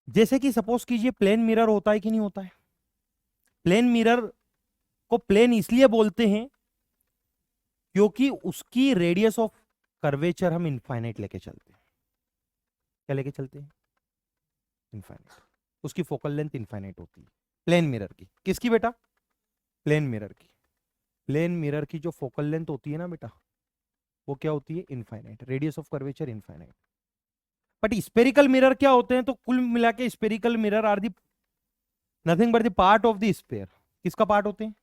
जैसे कि सपोज कीजिए प्लेन मिरर होता है कि नहीं होता है। प्लेन मिरर को प्लेन इसलिए बोलते हैं क्योंकि उसकी रेडियस ऑफ कर्वेचर हम इनफाइनाइट लेके चलते हैं। क्या लेके चलते हैं? इनफाइनाइट। उसकी फोकल लेंथ इनफाइनाइट होती है प्लेन मिरर की। किसकी बेटा? प्लेन मिरर की। प्लेन मिरर की जो फोकल लेंथ होती है ना बेटा, वो क्या होती है? Infinite. Radius of curvature infinite. But spherical mirror क्या होते हैं? तो कुल मिला के spherical mirror are the nothing but the part of the sphere. किसका पार्ट होते हैं?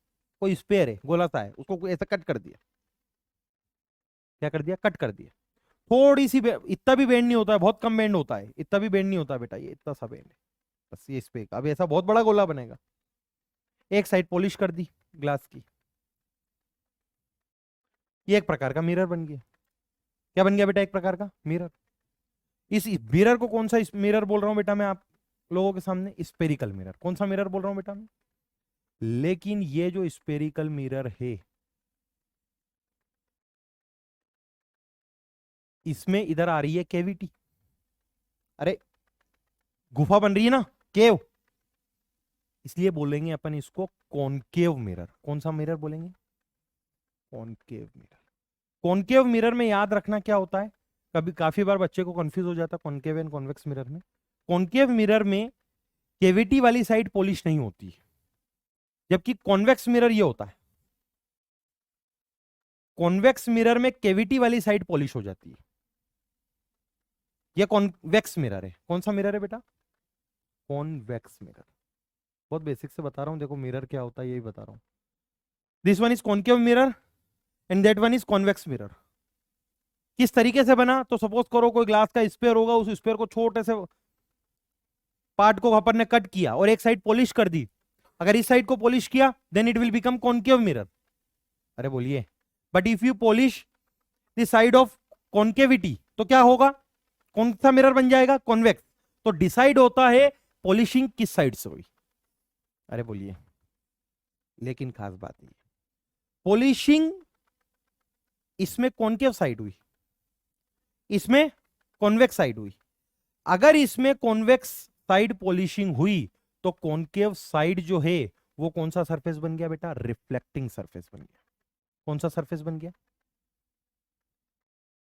कोई स्पेयर है, गोला सा है, उसको ऐसा कट कर दिया। क्या कर दिया? कट कर दिया। थोड़ी सी इतना भी बेंड नहीं होता है, बहुत कम बेंड होता है, इतना भी बेंड नहीं होता बेटा, ये इतना सा बेंड है बस। ये इस पे अब ऐसा बहुत बड़ा गोला बनेगा। एक साइड पॉलिश कर दी ग्लास की, ये एक प्रकार का मिरर बन गया। क्या बन गया बेटा? एक प्रकार का मिरर। इस मिरर को कौन सा मिरर बोल रहा हूं बेटा मैं आप लोगों के सामने? Spherical mirror. कौन सा मिरर बोल रहा हूं बेटा मैं? लेकिन ये जो स्पेरिकल मिरर है, इसमें इधर आ रही है कैविटी। अरे गुफा बन रही है ना, केव। इसलिए बोलेंगे अपन इसको कॉनकेव मिरर। कौन सा मिरर बोलेंगे? Concave mirror. कॉनकेव मिरर में याद रखना क्या होता है, कभी काफी बार बच्चे को कंफ्यूज हो जाता है कॉनकेव एंड कॉन्वेक्स मिरर में। कॉनकेव मिरर में केविटी वाली साइड पॉलिश नहीं होती है, जबकि कॉन्वेक्स मिरर ये होता है। कॉन्वेक्स मिरर में केविटी वाली साइड पॉलिश हो जाती है। ये कॉन्वेक्स मिरर है। कौन सा मिरर है बेटा? Convex mirror. बहुत बेसिक से बता रहा हूं, देखो मिरर क्या होता है यही बता रहा हूं। This one is concave mirror and that one is convex mirror. किस तरीके से बना? तो सपोज करो कोई ग्लास का स्पेयर होगा, उस स्पेयर को छोटे से पार्ट को अपन ने कट किया और एक साइड पॉलिश कर दी। अगर इस साइड को पॉलिश किया then it will become concave mirror. अरे बोलिए। But if you polish the side of concavity तो क्या होगा? कौन सा मिरर बन जाएगा? कॉन्वेक्स। तो डिसाइड होता है पॉलिशिंग किस साइड से हुई। अरे बोलिए। लेकिन खास बात ये, पॉलिशिंग इसमें कॉनकेव साइड हुई, इसमें कॉन्वेक्स साइड हुई। अगर इसमें कॉन्वेक्स साइड पॉलिशिंग हुई तो कॉनकेव साइड जो है वो कौन सा सरफेस बन गया बेटा? रिफ्लेक्टिंग सरफेस बन गया। कौन सा सरफेस बन गया?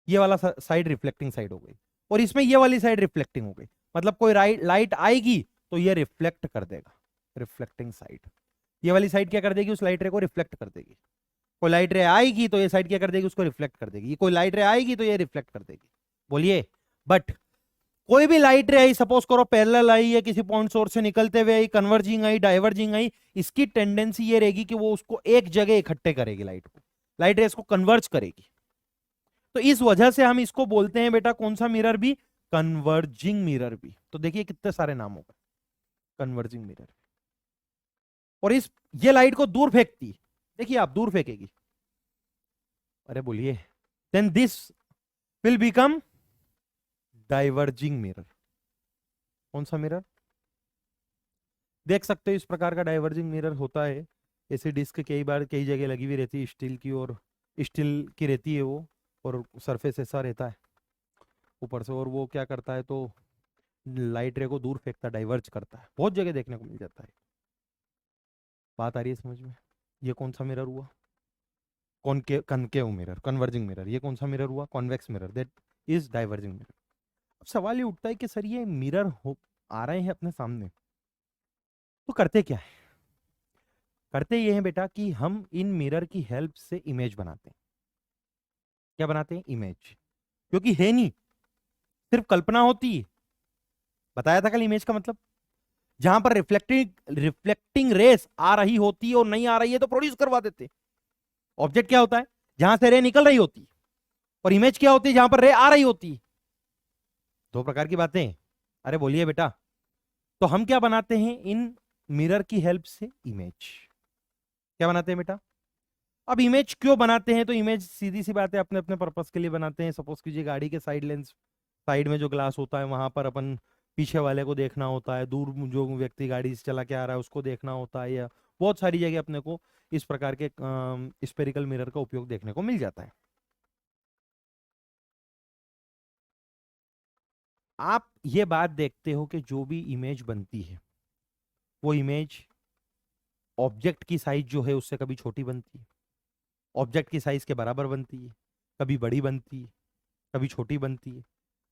ये वाला साइड रिफ्लेक्टिंग साइड हो गई, और इसमें ये वाली साइड रिफ्लेक्टिंग हो गई। मतलब कोई लाइट आएगी तो ये रिफ्लेक्ट कर देगा, रिफ्लेक्टिंग साइड। ये वाली साइड क्या कर देगी? उस लाइट रे को रिफ्लेक्ट कर देगी। कोई लाइट रे आएगी तो ये साइड क्या कर देगी? उसको रिफ्लेक्ट कर देगी। कोई लाइट रे आएगी तो ये रिफ्लेक्ट कर देगी। बोलिए। बट कोई भी लाइट रे आई, सपोज करो पैरेलल आई है, किसी पॉइंट सोर्स से निकलते हुए आई, कन्वर्जिंग आई, डाइवर्जिंग आई, इसकी टेंडेंसी ये रहेगी कि वो उसको एक जगह इकट्ठे करेगी, लाइट को, लाइट रेस को कन्वर्ज करेगी। तो इस वजह से हम इसको बोलते हैं बेटा कौन सा मिरर भी? कन्वर्जिंग मिरर भी। तो देखिए कितने सारे नाम हो गए कन्वर्जिंग मिरर। और इस ये लाइट को दूर फेंकती, देखिए आप, दूर फेंकेगी। अरे बोलिए। Then this will become diverging mirror. कौन सा मिरर? देख सकते हो इस प्रकार का डाइवर्जिंग मिरर होता है। ऐसी डिस्क कई बार कई जगह लगी हुई रहती है स्टील की, और स्टील की रहती है वो, और सरफेस ऐसा रहता है ऊपर से, और वो क्या करता है तो लाइट रे को दूर फेंकता, डाइवर्ज करता है। बहुत जगह देखने को मिल जाता है। बात आ रही है समझ में? ये कौन सा मिरर हुआ? Concave mirror, converging mirror. ये कौन सा मिरर हुआ? Convex mirror, that is diverging mirror. अब सवाल ये उठता है कि सर ये मिरर हो आ रहे हैं अपने सामने, तो करते क्या है? करते ये हैं बेटा कि हम इन मिरर की हेल्प से इमेज बनाते हैं। क्या बनाते हैं? इमेज। क्योंकि है नहीं, सिर्फ कल्पना होती है। बताया था कल इमेज का मतलब, जहां पर रिफ्लेक्टिंग रिफ्लेक्टिंग रेस आ रही होती है और नहीं आ रही है तो प्रोड्यूस करवा देते। ऑब्जेक्ट क्या होता है? जहां से रे निकल रही होती है। और इमेज क्या होती है? जहां पर रे आ रही होती है। दो प्रकार की बातें। अरे बोलिए बेटा। तो हम क्या बनाते हैं इन मिरर की हेल्प से? इमेज। क्या बनाते हैं बेटा? अब इमेज क्यों बनाते हैं? तो इमेज सीधी सी बात है, अपने अपने पर्पस के लिए बनाते हैं। सपोज कीजिए गाड़ी के साइड लेंस, साइड में जो ग्लास होता है वहां पर अपन पीछे वाले को देखना होता है, दूर जो व्यक्ति गाड़ी से चला के आ रहा है उसको देखना होता है, या बहुत सारी जगह अपने को इस प्रकार के स्पेरिकल मिरर का उपयोग देखने को मिल जाता है। आप ये बात देखते हो कि जो भी इमेज बनती है वो इमेज ऑब्जेक्ट की साइज जो है उससे कभी छोटी बनती है, ऑब्जेक्ट की साइज के बराबर बनती है, कभी बड़ी बनती है, कभी छोटी बनती है,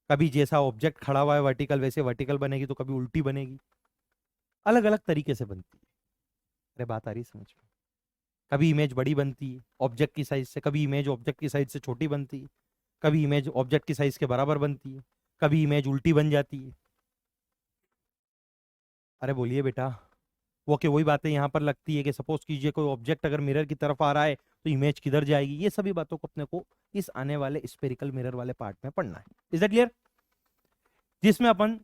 कभी जैसा ऑब्जेक्ट खड़ा हुआ है वर्टिकल वैसे वर्टिकल बनेगी तो कभी उल्टी बनेगी, अलग अलग तरीके से बनती है। अरे बात आ रही है समझ में? कभी इमेज बड़ी बनती है ऑब्जेक्ट की साइज से, कभी इमेज ऑब्जेक्ट की साइज से छोटी बनती है, कभी इमेज ऑब्जेक्ट की साइज के बराबर बनती है, कभी इमेज उल्टी बन जाती है। अरे बोलिए बेटा। वो कि वही बातें यहाँ पर लगती है कि सपोज कीजिए कोई ऑब्जेक्ट अगर मिरर की तरफ आ रहा है तो इमेज किधर जाएगी, ये सभी बातों को अपने को इस आने वाले स्पेरिकल मिरर वाले पार्ट में पढ़ना है। Is that clear? जिसमें अपन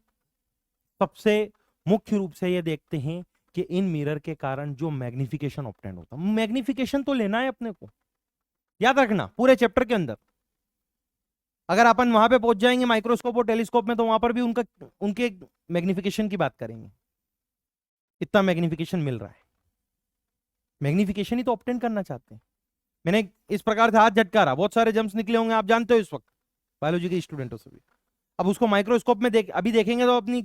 सबसे मुख्य रूप से ये देखते हैं कि इन मिरर के कारण जो मैग्निफिकेशन ऑब्टेन होता है, मैग्निफिकेशन तो लेना है अपने को, याद रखना पूरे चैप्टर के अंदर। अगर अपन वहां पे पहुंच जाएंगे माइक्रोस्कोप और टेलीस्कोप में तो वहां पर भी उनके मैग्निफिकेशन की बात करेंगे। इतना मैग्निफिकेशन मिल रहा है, मैग्निफिकेशन ही तो ऑब्टेन करना चाहते हैं। मैंने इस प्रकार से हाथ झटका रहा, बहुत सारे जम्स निकले होंगे आप जानते हो इस वक्त बायोलॉजी के स्टूडेंटों से भी। अब उसको माइक्रोस्कोप में अभी देखेंगे तो अपनी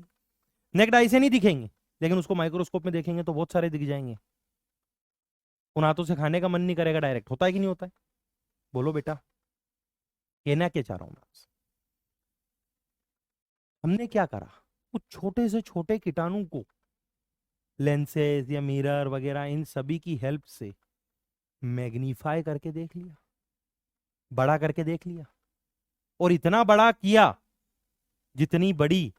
नेक्ड आई से नहीं दिखेंगे, लेकिन उसको माइक्रोस्कोप में देखेंगे तो बहुत सारे दिख जाएंगे। उन हाथों से खाने का मन नहीं करेगा डायरेक्ट, होता है कि नहीं होता है? बोलो बेटा, कहना क्या चाह रहा हूं मैं आपसे? हमने क्या करा, कुछ छोटे से छोटे कीटाणु को लेंसेज या मिरर वगैरह इन सभी की हेल्प से मैग्नीफाई करके देख लिया, बड़ा करके देख लिया, और इतना बड़ा किया जितनी बड़ी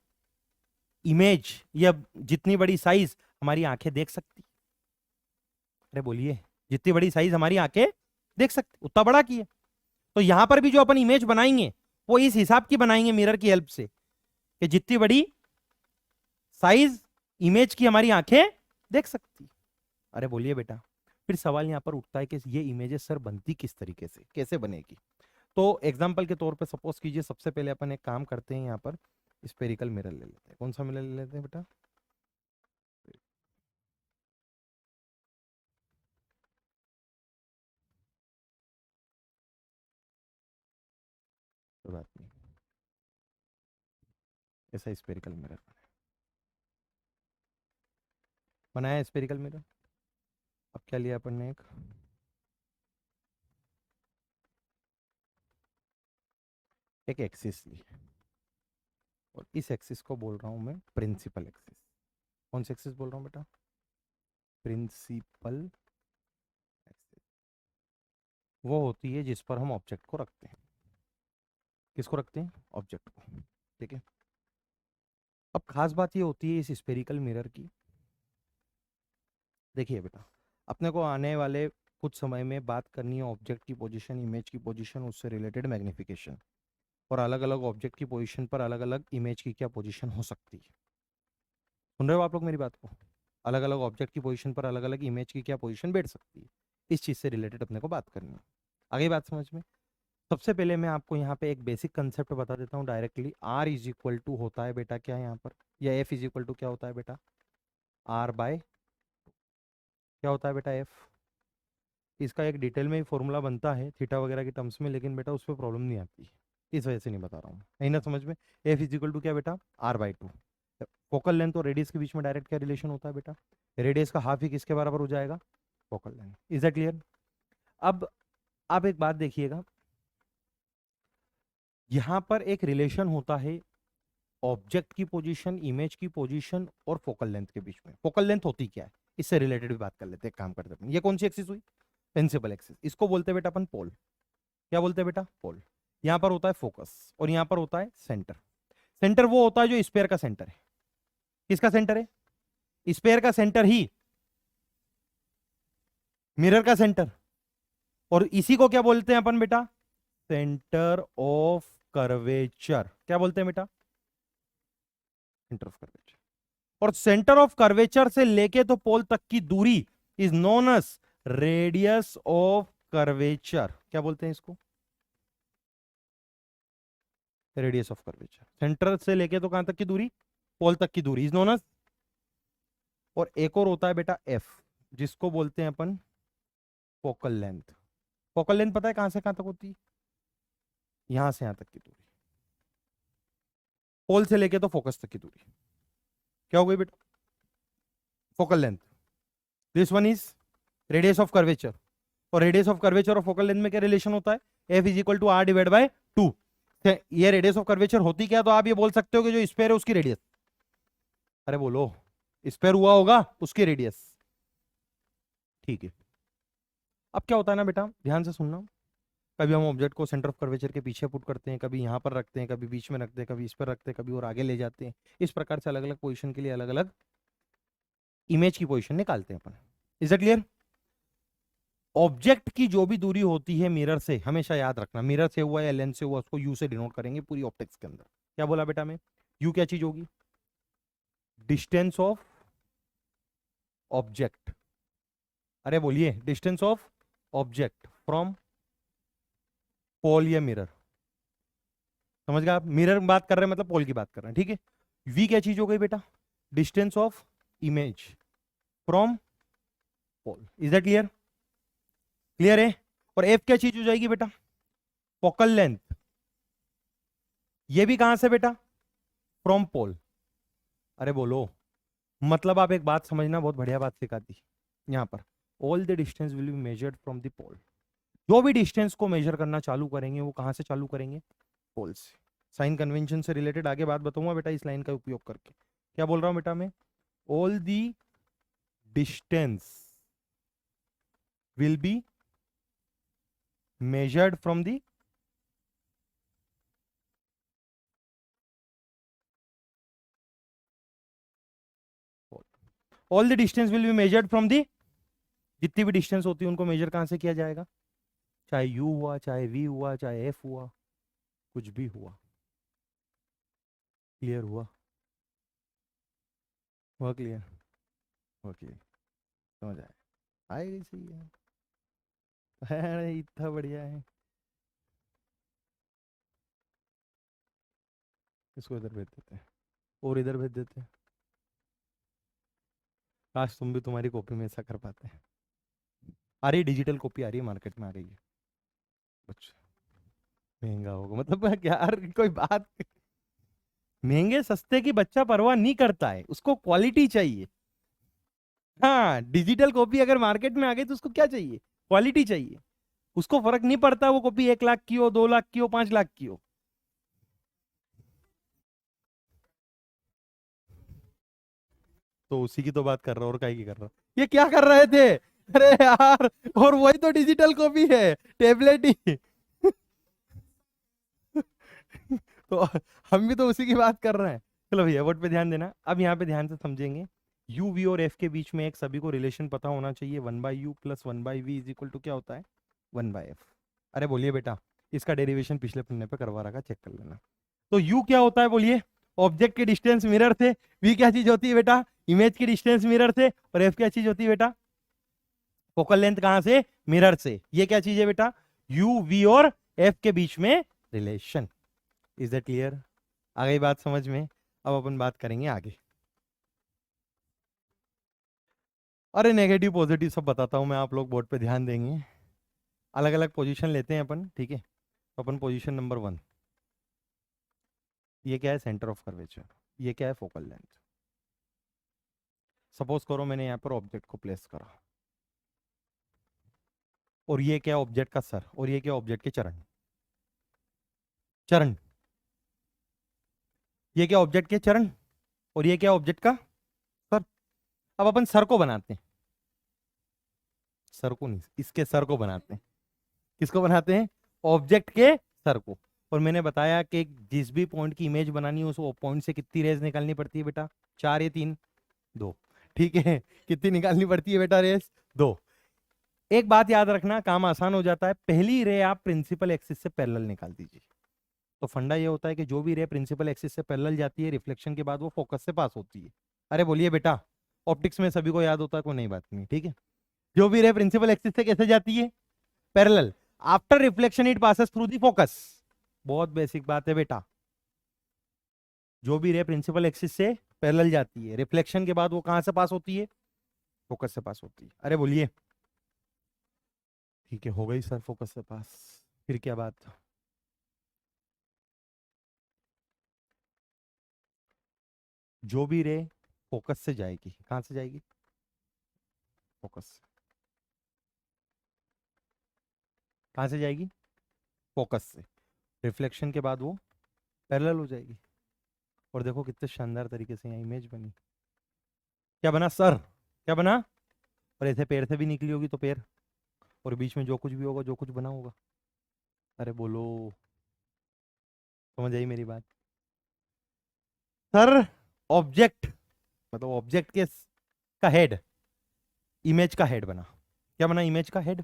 इमेज या जितनी बड़ी साइज हमारी आंखें देख सकती। अरे बोलिए, जितनी बड़ी साइज हमारी आंखें देख सकती उतना बड़ा किया। तो यहां पर भी जो अपन इमेज बनाएंगे वो इस हिसाब की बनाएंगे मिरर की हेल्प से कि जितनी बड़ी साइज इमेज की हमारी आंखें देख सकती। अरे बोलिए बेटा, फिर सवाल यहां पर उठता है कि ये इमेजेस सर बनती किस तरीके से, कैसे बनेगी? तो एग्जांपल के तौर पे सपोज कीजिए, सबसे पहले अपन एक काम करते हैं, यहाँ पर स्पेरिकल मिरर ले लेते हैं। कौन सा मिरर ले लेते हैं बेटा? कोई बात नहीं, ऐसा स्पेरिकल मिरर बनाया स्पेरिकल मिरर। अब क्या लिया अपन ने, एक एक्सिस ली, और इस एक्सिस को बोल रहा हूं मैं प्रिंसिपल एक्सिस। कौन सी एक्सिस बोल रहा हूं बेटा? Principal axis. वो होती है जिस पर हम ऑब्जेक्ट को रखते हैं। किसको रखते हैं? ऑब्जेक्ट को। ठीक है। अब खास बात ये होती है इस स्पेरिकल मिरर की, देखिए बेटा, अपने को आने वाले कुछ समय में बात करनी है ऑब्जेक्ट की पोजीशन, इमेज की पोजीशन, उससे रिलेटेड मैग्निफिकेशन, और अलग अलग ऑब्जेक्ट की पोजीशन पर अलग अलग इमेज की क्या पोजीशन हो सकती है। सुन रहे हो आप लोग मेरी बात को? अलग अलग ऑब्जेक्ट की पोजीशन पर अलग अलग इमेज की क्या पोजीशन बैठ सकती है, इस चीज से रिलेटेड अपने को बात करनी है। आगे बात समझ में? सबसे पहले मैं आपको यहाँ पे एक बेसिक कंसेप्ट बता देता हूँ directly. R is equal to होता है बेटा क्या यहाँ पर, या एफ इज इक्वल टू क्या होता है बेटा? आर बाय, क्या होता है बेटा? एफ। इसका एक डिटेल में ही फॉर्मूला बनता है थीटा वगैरह के टर्म्स में, लेकिन बेटा उस पर प्रॉब्लम नहीं आती, इस वजह से नहीं बता रहा हूँ। नहीं ना समझ में? एफ इज इक्वल टू क्या बेटा? R by two. Focal length और रेडियस के बीच में डायरेक्ट क्या रिलेशन होता है बेटा? रेडियस का हाफ ही किसके बराबर हो जाएगा? Focal length. Is that clear? अब आप एक बात देखिएगा, यहां पर एक रिलेशन होता है ऑब्जेक्ट की पोजीशन, इमेज की पोजीशन और फोकल लेंथ के बीच में। फोकल लेंथ होती क्या है, इससे रिलेटेड भी बात कर लेते हैं, काम करते हैं। ये कौन सी एक्सिस हुई? Principal axis. इसको बोलते हैं बेटा अपन पोल। क्या बोलते हैं बेटा? पोल। यहां पर होता है फोकस और यहां पर होता है सेंटर। सेंटर वो होता है जो स्पेयर का सेंटर है। किसका सेंटर है? स्पेयर का सेंटर ही मिरर का सेंटर, और इसी को क्या बोलते हैं अपन बेटा? Centre of curvature. क्या बोलते हैं बेटा? Centre of curvature. और सेंटर ऑफ कर्वेचर से लेके तो पोल तक की दूरी is known as radius of curvature. क्या बोलते हैं इसको? Radius of curvature. सेंटर से लेके तो कहां तक की दूरी? पोल तक की दूरी इज नोन एज। और एक और होता है बेटा एफ, जिसको बोलते हैं अपन फोकल लेंथ। फोकल लेंथ पता है कहां से कहां तक होती है? यहां से यहां तक की दूरी। पोल से लेके तो फोकस तक की दूरी क्या हो गई बेटा? Focal length. This one is radius of curvature, और रेडियस ऑफ कर्वेचर और फोकल लेंथ में क्या रिलेशन होता है? F is equal to R divide by 2। ये रेडियस ऑफ कर्वेचर होती क्या? तो आप ये बोल सकते हो कि जो स्फेयर है उसकी रेडियस, अरे बोलो, स्फेयर हुआ होगा उसकी रेडियस। ठीक है। अब क्या होता है ना बेटा, ध्यान से सुनना, कभी हम ऑब्जेक्ट को सेंटर ऑफ कर्वेचर के पीछे पुट करते हैं, कभी यहाँ पर रखते हैं, कभी बीच में रखते हैं, कभी इस पर रखते हैं, कभी और आगे ले जाते हैं। इस प्रकार से अलग अलग पोजीशन के लिए अलग अलग इमेज की पोजीशन निकालते हैं अपन। Is that clear? ऑब्जेक्ट की जो भी दूरी होती है मिरर से, हमेशा याद रखना, मिरर से हुआ या लेंस से हुआ, उसको यू से डिनोट करेंगे पूरी ऑप्टिक्स के अंदर। क्या बोला बेटा मैं? यू क्या चीज होगी? Distance of object. अरे बोलिए, distance of object from pole या मिरर। समझ गए आप? मिरर बात कर रहे हैं मतलब पोल की बात कर रहे हैं, ठीक है। वी क्या चीज हो गई बेटा? Distance of image from pole. Is that clear? Clear है? और एफ क्या चीज हो जाएगी बेटा? Focal length. ये भी कहां से बेटा? From pole. अरे बोलो, मतलब आप एक बात समझना, बहुत बढ़िया बात सिखा दी यहां पर। All the distance will be measured from the pole. जो भी डिस्टेंस को मेजर करना चालू करेंगे वो कहां से चालू करेंगे? पोल से। साइन कन्वेंशन से रिलेटेड आगे बात बताऊंगा बेटा इस लाइन का उपयोग करके। क्या बोल रहा हूं बेटा मैं? All the distance will be measured from the pole. All the distance will be measured from the, जितनी भी डिस्टेंस होती है उनको मेजर कहां से किया जाएगा? चाहे यू हुआ, चाहे वी हुआ, चाहे एफ हुआ, कुछ भी हुआ। क्लियर हुआ? हुआ क्लियर? हुआ क्लियर? समझ आया? आएगी सही है। अरे इतना बढ़िया है। इसको इधर भेज देते हैं और इधर भेज देते हैं। काश तुम भी तुम्हारी कॉपी में ऐसा कर पाते हैं। आ रही डिजिटल कॉपी, आ रही है मार्केट में, आ रही है। अच्छा, महंगा होगा मतलब यार कोई बात। महंगे सस्ते की बच्चा परवाह नहीं करता है, उसको क्वालिटी चाहिए। हाँ, डिजिटल कॉपी अगर मार्केट में आ गई तो उसको क्या चाहिए? क्वालिटी चाहिए। उसको फर्क नहीं पड़ता वो कॉपी 1 लाख की हो, 2 लाख की हो, 5 लाख की हो। तो उसी की तो बात कर रहा हूँ, और काय की कर रहा हूँ? ये क्या कर रहे थे? अरे यार, और वही तो डिजिटल कॉपी है, टेबलेट ही। तो हम भी तो उसी की बात कर रहे हैं। चलो भैया वर्ड पे ध्यान देना, अब यहाँ पे ध्यान से समझेंगे। यू वी और एफ के बीच में एक सभी को रिलेशन पता होना चाहिए, 1/u plus 1/v is equal to क्या होता है? 1/f। अरे बोलिए बेटा, इसका डेरिवेशन पिछले पन्ने पे करवा रखा, चेक कर लेना। तो u क्या होता है बोलिए? ऑब्जेक्ट की डिस्टेंस मिरर से। v क्या चीज होती है बेटा? इमेज की डिस्टेंस मिरर से। और f क्या चीज होती है बेटा? फोकल लेंथ कहां से? मिरर से। ये क्या चीज है बेटा? u v और f के बीच में रिलेशन। Is that clear? आ गई बात समझ में? अब अपन बात करेंगे आगे। अरे नेगेटिव पॉजिटिव सब बताता हूं मैं, आप लोग बोर्ड पे ध्यान देंगे। अलग अलग पोजीशन लेते हैं अपन, ठीक है। तो अपन पोजीशन नंबर 1, ये क्या है? Centre of curvature. ये क्या है? Focal length. सपोज करो मैंने यहाँ पर ऑब्जेक्ट को प्लेस करा, और ये क्या? ऑब्जेक्ट का सर, और ये क्या? ऑब्जेक्ट के चरण। चरण। ये क्या? ऑब्जेक्ट के चरण, और ये क्या? ऑब्जेक्ट का सर। अब अपन सर को बनाते हैं, सर को नहीं, इसके सर को बनाते हैं। किसको बनाते हैं? ऑब्जेक्ट के सर को। और मैंने बताया कि जिस भी पॉइंट की इमेज बनानी हो उस पॉइंट से कितनी रेज निकालनी पड़ती है बेटा? 4 या 3? 2। ठीक है, कितनी निकालनी पड़ती है बेटा रेज? 2। एक बात याद रखना, काम आसान हो जाता है। पहली रे आप प्रिंसिपल एक्सिस से पैरेलल निकाल दीजिए। तो फंडा ये होता है कि जो भी रे प्रिंसिपल एक्सिस से पैरेलल जाती है, रिफ्लेक्शन के बाद वो फोकस से पास होती है। अरे बोलिए बेटा, ऑप्टिक्स में सभी को याद होता है, कोई नई बात नहीं, ठीक है। जो भी रे प्रिंसिपल एक्सिस से कैसे जाती है? Parallel. After reflection it passes through the focus. बहुत बेसिक बात है बेटा। जो भी रे प्रिंसिपल एक्सिस से पैरेलल जाती है, रिफ्लेक्शन के बाद वो कहां से पास होती है? फोकस से पास होती है। अरे बोलिए। ठीक है, हो गई सर फोकस से पास। फिर क्या बात? जो भी रे फोकस से जाएगी, कहां से जाएगी? फोकस से। कहां से जाएगी? फोकस से। रिफ्लेक्शन के बाद वो पैरेलल हो जाएगी। और देखो कितने शानदार तरीके से यहाँ इमेज बनी। क्या बना सर? क्या बना? और ऐसे पैर से भी निकली होगी तो पैर, और बीच में जो कुछ भी होगा, जो कुछ बना होगा। अरे बोलो, समझ आई मेरी बात? सर ऑब्जेक्ट, मतलब ऑब्जेक्ट के का हेड इमेज का हेड बना। क्या बना? इमेज का हेड।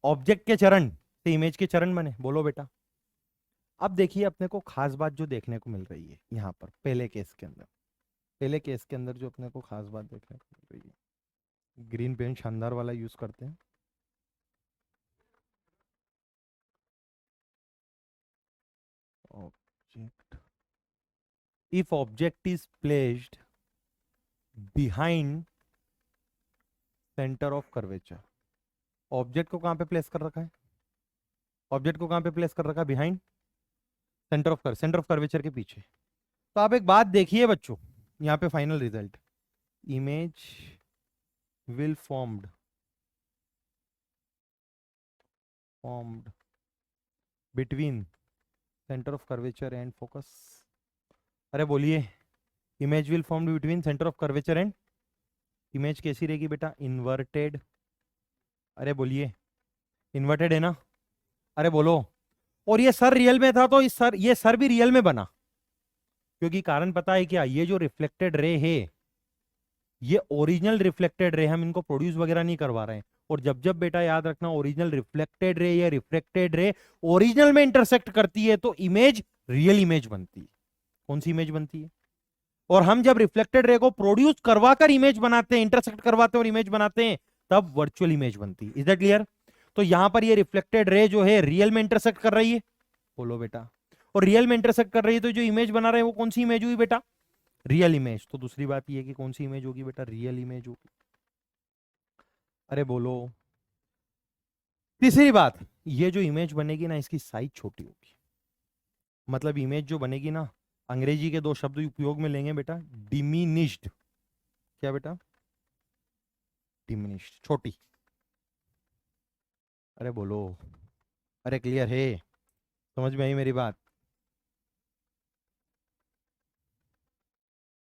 ऑब्जेक्ट के चरण से इमेज के चरण बने। बोलो बेटा। अब देखिए अपने को खास बात जो देखने को मिल रही है यहाँ पर पहले केस के अंदर, पहले केस के अंदर जो अपने को खास बात देखने को मिल रही है, ग्रीन पेन शानदार वाला यूज करते हैं। Object, if object is placed behind centre of curvature. Object को कहां पे प्लेस कर रखा है? ऑब्जेक्ट को कहां पे प्लेस कर रखा है? बिहाइंड सेंटर ऑफ कर्वेचर के पीछे। तो आप एक बात देखिए बच्चों, यहाँ पे final result, image will formed between centre of curvature and focus. अरे बोलिए, image will formed between centre of curvature and, image कैसी रहेगी बेटा? इन्वर्टेड। अरे बोलिए, इन्वर्टेड है ना? अरे बोलो। और ये सर रियल में था तो इस सर, ये सर भी रियल में बना, क्योंकि कारण पता है क्या? ये जो रिफ्लेक्टेड रे है, ये ओरिजिनल रिफ्लेक्टेड रे, हम इनको प्रोड्यूस वगैरह नहीं करवा रहे हैं। और जब जब बेटा याद रखना, ओरिजिनल रिफ्लेक्टेड रे या रिफ्लेक्टेड रे ओरिजिनल में इंटरसेक्ट करती है तो इमेज रियल इमेज बनती है। कौन सी इमेज बनती है? और हम जब रिफ्लेक्टेड रे को प्रोड्यूस करवाकर इमेज बनाते हैं, इंटरसेक्ट करवाते हैं और इमेज बनाते हैं, तब वर्चुअल इमेज बनती है। Is that clear? तो यहां पर ये रिफ्लेक्टेड रे जो है रियल में इंटरसेक्ट कर रही है। बोलो बेटा। और रियल में इंटरसेक्ट कर रही है तो जो इमेज बना रहे हैं वो कौन सी इमेज हुई बेटा? Real image. तो दूसरी बात ये कि कौन सी इमेज होगी बेटा? रियल इमेज होगी। अरे बोलो। तीसरी बात, ये जो इमेज बनेगी ना, इसकी साइज छोटी होगी। मतलब इमेज जो बनेगी ना, अंग्रेजी के दो शब्द उपयोग में लेंगे बेटा, डिमिनिश्ड। क्या बेटा? डिमिनिश्ड, छोटी। अरे बोलो। अरे क्लियर है? समझ में आई मेरी बात?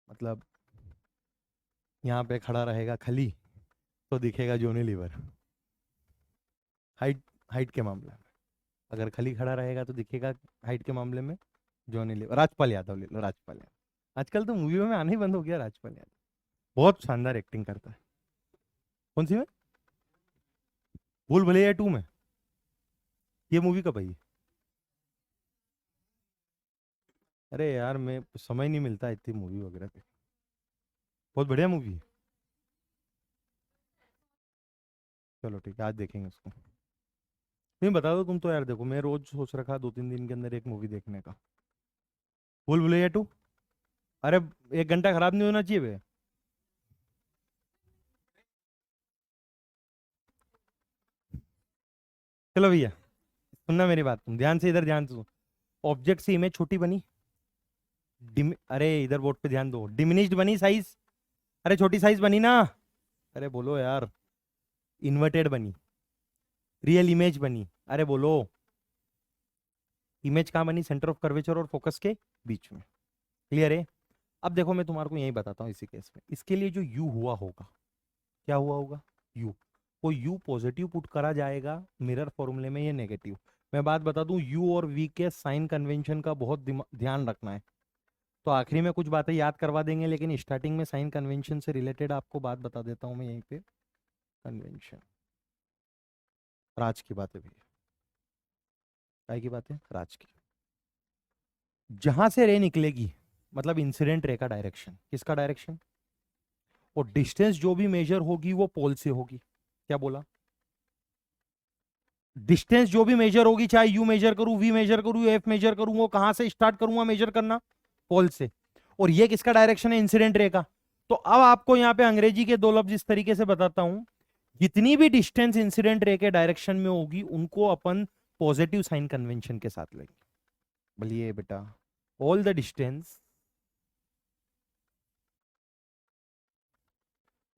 मतलब यहाँ पे खड़ा रहेगा खली तो दिखेगा जोनी लीवर। हाइट, हाइट के मामले में अगर खली खड़ा रहेगा तो दिखेगा हाइट के मामले में जॉनी लीवर। राजपाल यादव ले लो, राजपाल यादव। आजकल तो मूवियों में आना ही बंद हो गया राजपाल यादव। बहुत शानदार एक्टिंग करता है। कौन सी में? भूल भुलैया 2 में? ये मूवी कब आई? अरे यार मैं समय नहीं मिलता इतनी मूवी वगैरह पे। बहुत बढ़िया मूवी है। चलो ठीक है, आज देखेंगे उसको। नहीं बता दो तुम तो यार, देखो मैं रोज सोच रखा 2-3 दिन के अंदर एक मूवी देखने का। भूल भुलैया 2। अरे 1 घंटा खराब नहीं होना चाहिए बे। चलो भैया, सुनना मेरी बात, तुम ध्यान से, इधर ध्यान से सुनो। ऑब्जेक्ट से इमेज छोटी बनी। अरे इधर बोर्ड पे ध्यान दो। डिमिनिश्ड बनी साइज। अरे छोटी साइज बनी ना। अरे बोलो यार। इन्वर्टेड बनी। रियल इमेज बनी। अरे बोलो। इमेज कहाँ बनी? सेंटर ऑफ कर्वेचर और फोकस के बीच में। क्लियर है? अब देखो मैं तुम्हारे को यही बताता हूँ इसी केस में, इसके लिए जो यू हुआ होगा, क्या हुआ होगा? यू। वो यू पॉजिटिव पुट करा जाएगा मिरर फॉर्मूले में, ये नेगेटिव। मैं बात बता दूं, यू और वी के साइन कन्वेंशन का बहुत ध्यान रखना है। तो आखिरी में कुछ बातें याद करवा देंगे, लेकिन स्टार्टिंग में साइन कन्वेंशन से रिलेटेड आपको बात बता देता हूं मैं यहीं पे। कन्वेंशन, राज की बातें भी, काय की बातें? राज की। जहां से रे निकलेगी, मतलब इंसिडेंट रे का डायरेक्शन, किसका डायरेक्शन? और डिस्टेंस जो भी मेजर होगी वो पोल से होगी। क्या बोला? डिस्टेंस जो भी मेजर होगी, चाहे यू मेजर करूं, वी मेजर करूं, एफ मेजर करूं, वो कहां से स्टार्ट करूंगा मेजर करना? पोल से। और ये किसका डायरेक्शन है? इंसिडेंट रे का। तो अब आपको यहां पे अंग्रेजी के दो लफ्ज इस तरीके से बताता हूं, जितनी भी डिस्टेंस इंसिडेंट रे के डायरेक्शन में होगी उनको अपन पॉजिटिव साइन कन्वेंशन के साथ लेंगे। बोलिए बेटा। All the distance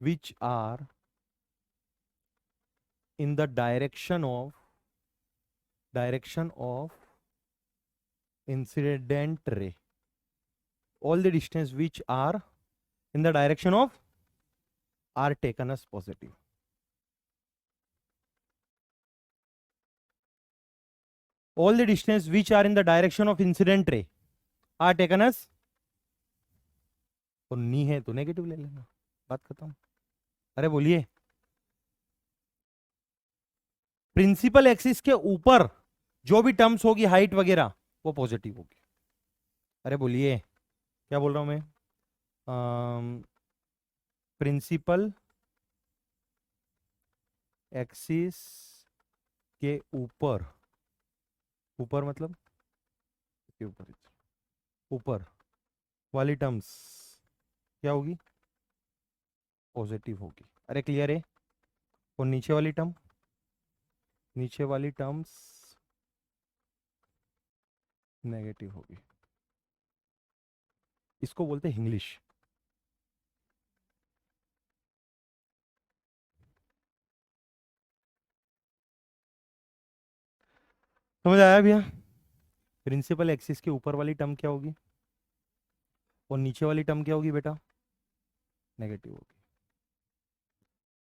which are in the direction of incident ray. All the distance which are in the direction of are taken as positive. All the distance which are in the direction of incident ray are taken as, तो नी है तो negative ले लेना, बात खत्म। अरे बोलिए, principal axis के ऊपर जो भी टर्म्स होगी हाइट वगैरह वो पॉजिटिव होगी। अरे बोलिए, क्या बोल रहा हूं मैं? प्रिंसिपल एक्सिस के ऊपर, ऊपर मतलब के ऊपर वाली टर्म्स क्या होगी? पॉजिटिव होगी। अरे क्लियर है? और नीचे वाली टर्म्स नेगेटिव होगी। इसको बोलते हैं इंग्लिश। समझ आया भैया? प्रिंसिपल एक्सिस के ऊपर वाली टर्म क्या होगी और नीचे वाली टर्म क्या होगी बेटा? नेगेटिव होगी।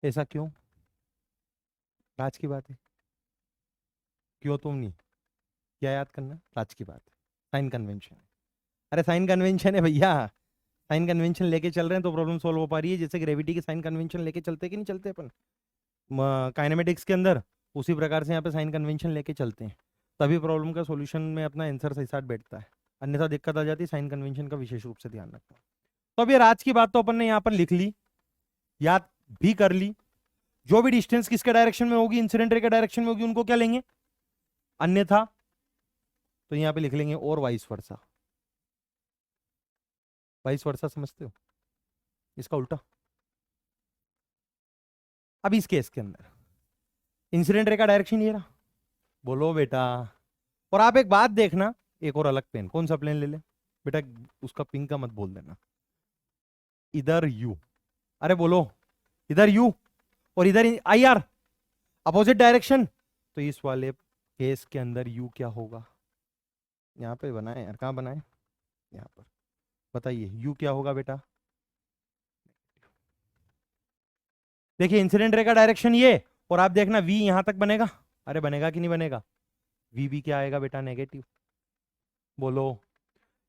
ऐसा क्यों? आज की बात है। क्यों तुम नहीं? क्या याद करना? आज की बात है, साइन कन्वेंशन। अरे साइन कन्वेंशन है भैया, साइन कन्वेंशन लेके चल रहे हैं तो प्रॉब्लम सॉल्व हो पा रही है। जैसे ग्रेविटी के साइन कन्वेंशन लेके चलते कि नहीं चलते अपन काइनेमेटिक्स के अंदर, उसी प्रकार से यहाँ पे साइन कन्वेंशन लेके चलते हैं, तभी प्रॉब्लम का सॉल्यूशन में अपना आंसर सही साथ बैठता है। अन्यथा दिक्कत आ जाती है। साइन कन्वेंशन का विशेष रूप से ध्यान रखना। तो अब यार आज की बात तो अपन ने यहाँ पर लिख ली, याद भी कर ली। जो भी डिस्टेंस किसके डायरेक्शन में होगी, इंसिडेंट रे के डायरेक्शन में होगी, उनको क्या लेंगे? अन्यथा। तो यहाँ पे लिख लेंगे और वाइस वर्सा। वाइस वर्सा समझते हो? इसका उल्टा। अब इस केस के अंदर इंसिडेंट रे का डायरेक्शन ये रहा, बोलो बेटा। और आप एक बात देखना, एक और अलग पेन, कौन सा प्लेन ले ले बेटा? उसका पिंक का मत बोल देना। इधर यू, अरे बोलो, इधर यू और इधर आई आर, अपोजिट डायरेक्शन। तो इस वाले केस के अंदर यू क्या होगा? यहाँ पे बनाए यार, कहाँ बनाए? यहाँ पर। बताइए यू क्या होगा बेटा? देखिए इंसिडेंट रे का डायरेक्शन ये, और आप देखना वी यहां तक बनेगा। अरे बनेगा कि नहीं बनेगा? वी भी क्या आएगा बेटा? नेगेटिव। बोलो,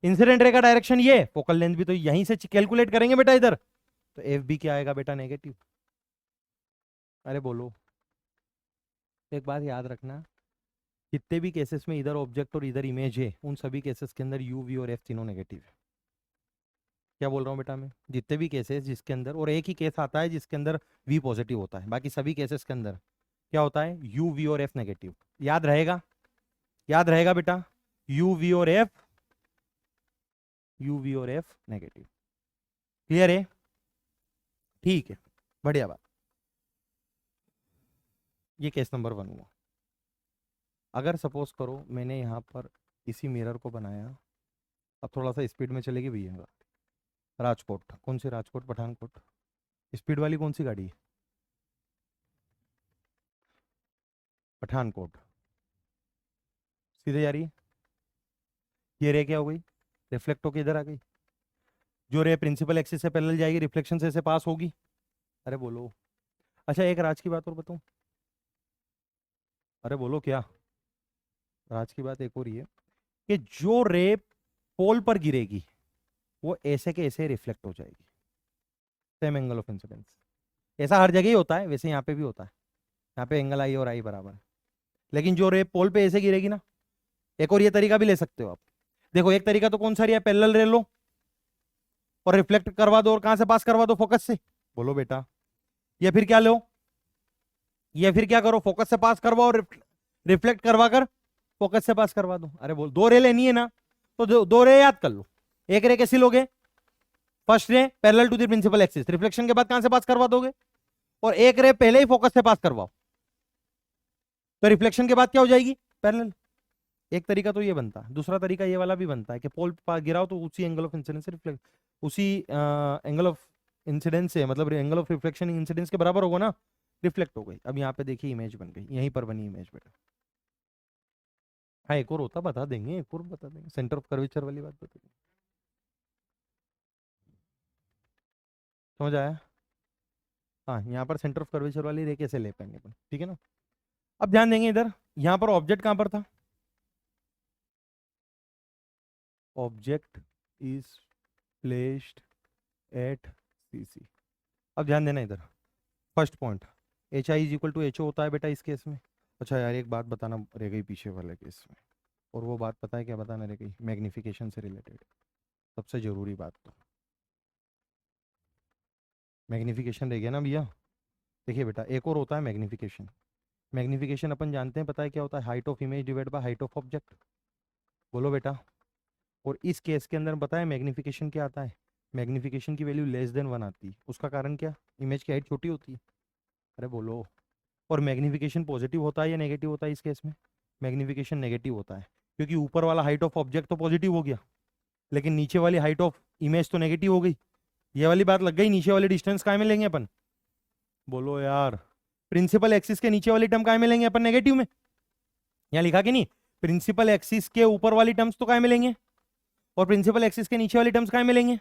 इंसिडेंट रे का डायरेक्शन ये, फोकल लेंथ भी तो यहीं से कैलकुलेट करेंगे बेटा इधर, तो एफ भी क्या आएगा बेटा? नेगेटिव। अरे बोलो, एक बात याद रखना, जितने भी केसेस में इधर ऑब्जेक्ट और इधर इमेज है, उन सभी केसेस के अंदर यू वी और एफ तीनों नेगेटिव है। क्या बोल रहा हूँ बेटा मैं? जितने भी केसेस जिसके अंदर, और एक ही केस आता है जिसके अंदर वी पॉजिटिव होता है, बाकी सभी केसेस के अंदर क्या होता है? यू वी और एफ नेगेटिव। याद रहेगा? याद रहेगा बेटा? यू वी और एफ, यू वी और एफ नेगेटिव। क्लियर है? ठीक है, बढ़िया बात। ये केस नंबर 1 हुआ। अगर सपोज करो मैंने यहाँ पर इसी मिरर को बनाया, अब थोड़ा सा स्पीड में चलेगी भैया। राजकोट, कौन सी राजकोट? पठानकोट। स्पीड वाली कौन सी गाड़ी है? पठानकोट। सीधे जा रही है। ये रे क्या हो गई? रिफ्लेक्ट होके इधर आ गई। जो रे प्रिंसिपल एक्सिस से पैरेलल जाएगी, रिफ्लेक्शन से पास होगी। अरे बोलो। अच्छा एक राज की बात और बताऊं? अरे बोलो क्या? राज की बात एक और ही है कि जो रे पोल पर गिरेगी वो ऐसे के ऐसे रिफ्लेक्ट हो जाएगी, सेम एंगल ऑफ इंसिडेंस। ऐसा हर जगह ही होता है, वैसे यहाँ पे भी होता है। यहाँ पे एंगल आई और आई बराबर है, लेकिन जो रे पोल पे ऐसे गिरेगी ना, एक और ये तरीका भी ले सकते हो आप। देखो एक तरीका तो कौन सा रिया? पैरेलल रे लो और रिफ्लेक्ट करवा दो, और कहां से पास करवा दो? फोकस से। बोलो बेटा। या फिर क्या लो? या फिर क्या करो? फोकस से पास करवाओ और रिफ्लेक्ट करवा कर फोकस से पास करवा दो। अरे बोल, दो रे लेनी है ना, तो दो रे याद कर लो। एक रे कैसी लोगे? First ray parallel to the principal axis, reflection के बाद कहां से पास करवा दोगे? और एक रे पहले ही फोकस से पास करवाओ, तो रिफ्लेक्शन के बाद क्या हो जाएगी? पैरेलल। एक तरीका तो ये बनता है, दूसरा तरीका ये वाला भी बनता है कि पोल गिराओ तो उसी एंगल ऑफ इंसिडेंस से रिफ्लेक्ट, उसी एंगल ऑफ इंसिडेंस से, मतलब एंगल ऑफ रिफ्लेक्शन इंसिडेंस के बराबर होगा ना, रिफ्लेक्ट हो गई। अब यहाँ पे देखिए इमेज बन गई, यहीं पर बनी इमेज बेटा। हाँ एक और होता बता देंगे, एक और बता देंगे, सेंटर ऑफ कर्वेचर वाली बात बता देंगे। समझ आया? हाँ यहाँ पर सेंटर ऑफ कर्वेचर वाली रे कैसे ले पाएंगे अपन, ठीक है ना। अब ध्यान देंगे इधर, यहाँ पर ऑब्जेक्ट कहाँ पर था, object is placed at CC। अब ध्यान देना इधर, first point, HI is equal to HO होता है बेटा इस केस में। अच्छा यार एक बात बताना रह गई पीछे वाले केस में, और वो बात पता है क्या बताना रह गई, मैग्निफिकेशन से रिलेटेड सबसे जरूरी बात। तो मैग्निफिकेशन रह गया ना भैया। देखिए बेटा एक और होता है मैग्निफिकेशन। मैग्निफिकेशन अपन जानते हैं, पता है क्या होता है, height of image divide by height of object. बोलो बेटा। और इस केस के अंदर पता है मैग्निफिकेशन क्या आता है, मैग्निफिकेशन की वैल्यू लेस देन 1 आती है। उसका कारण क्या, इमेज की हाइट छोटी होती है। अरे बोलो। और मैग्निफिकेशन पॉजिटिव होता है या नेगेटिव होता है इस केस में, मैग्निफिकेशन नेगेटिव होता है, क्योंकि ऊपर वाला हाइट ऑफ ऑब्जेक्ट तो पॉजिटिव हो गया, लेकिन नीचे वाली हाइट ऑफ इमेज तो नेगेटिव हो गई। ये वाली बात लग गई, नीचे वाली डिस्टेंस काय में लेंगे अपन, बोलो यार। प्रिंसिपल एक्सिस के नीचे वाली टर्म काय में लेंगे अपन, नेगेटिव में। यहाँ लिखा कि नहीं, प्रिंसिपल एक्सिस के ऊपर वाली टर्म्स तो काय में लेंगे, और प्रिंसिपल एक्सिस के नीचे वाली टर्म्स काय में लेंगे।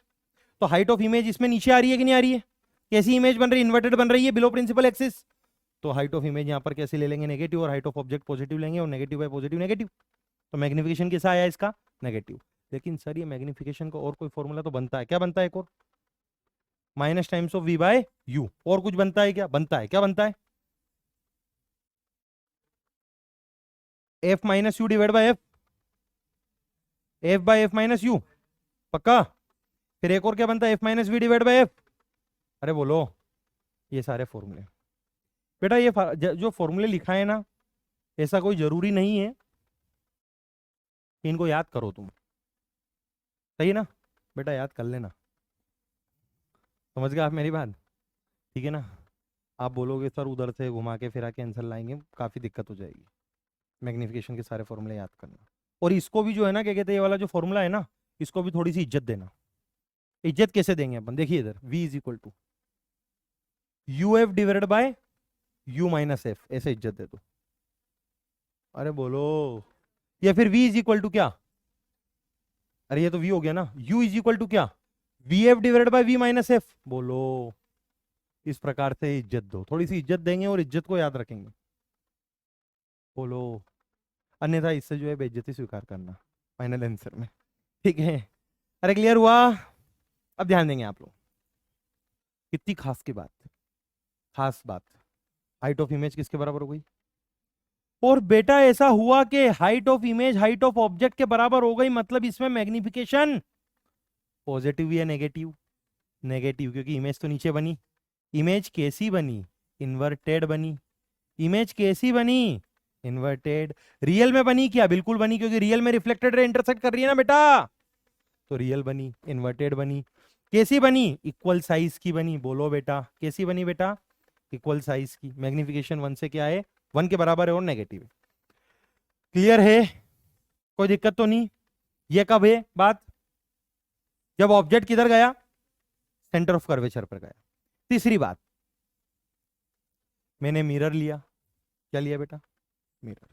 तो हाइट ऑफ इमेज इसमें नीचे आ रही है कि नहीं आ रही है, कैसी इमेज बन रही है, इन्वर्टेड बन रही है बिलो प्रिंसिपल एक्सिस। तो हाइट ऑफ इमेज यहाँ पर कैसे ले लेंगे, नेगेटिव, और हाइट ऑफ ऑब्जेक्ट पॉजिटिव लेंगे, और नेगेटिव बाय पॉजिटिव नेगेटिव। तो मैग्निफिकेशन कैसा आया इसका, नेगेटिव। लेकिन सर ये मैग्निफिकेशन का और कोई फॉर्मूला तो बनता है, क्या बनता है एक और, minus times of V by U। और कुछ बनता है क्या, बनता है, क्या बनता है, F minus U divide by F, F by F minus U, पक्का। फिर एक और क्या बनता है, F minus V divide by F। अरे बोलो। ये सारे फॉर्मूले बेटा, ये जो फॉर्मूले लिखा है ना, ऐसा कोई जरूरी नहीं है कि इनको याद करो तुम, सही है ना बेटा, याद कर लेना। समझ गए आप मेरी बात, ठीक है ना। आप बोलोगे सर उधर से घुमा के फिरा के आंसर लाएंगे, काफी दिक्कत हो जाएगी। मैग्निफिकेशन के सारे फॉर्मूले याद करना, और इसको भी जो है ना, क्या कहते हैं, ये वाला जो फॉर्मूला है ना, इसको भी थोड़ी सी इज्जत देना। इज्जत कैसे देंगे अपन, देखिए इधर V is equal to UF divided by U minus F, ऐसे इज्जत दे दो। अरे बोलो। या फिर V इज इक्वल टू क्या, अरे ये तो V हो गया ना, U इज इक्वल टू क्या, VF divided by V minus F। बोलो। इस प्रकार से इज्जत दो, थोड़ी सी इज्जत देंगे और इज्जत को याद रखेंगे। बोलो। अन्यथा इससे जो है बेइज्जती स्वीकार करना फाइनल आंसर में, ठीक है। अरे क्लियर हुआ। अब ध्यान देंगे आप लोग, कितनी खास की बात, खास बात, हाइट ऑफ इमेज किसके बराबर हो गई, और बेटा ऐसा हुआ कि height of image height of object के बराबर हो गई, मतलब इसमें मैग्निफिकेशन पॉजिटिव या नेगेटिव, नेगेटिव, क्योंकि इमेज तो नीचे बनी। इमेज कैसी बनी, इन्वर्टेड बनी। इमेज कैसी बनी, इन्वर्टेड। रियल में बनी क्या, बिल्कुल बनी, क्योंकि रियल में रिफ्लेक्टेड रे इंटरसेक्ट कर रही है ना बेटा, तो रियल बनी, इन्वर्टेड बनी। कैसी बनी, इक्वल साइज की बनी। बोलो बेटा, कैसी बनी बेटा, इक्वल साइज की। मैग्निफिकेशन 1 से क्या है, 1 के बराबर है और नेगेटिव है। क्लियर है, कोई दिक्कत तो नहीं। ये कब है बात, जब ऑब्जेक्ट किधर गया, सेंटर ऑफ कर्वेचर पर गया। तीसरी बात, मैंने मिरर लिया, क्या लिया बेटा, मिरर।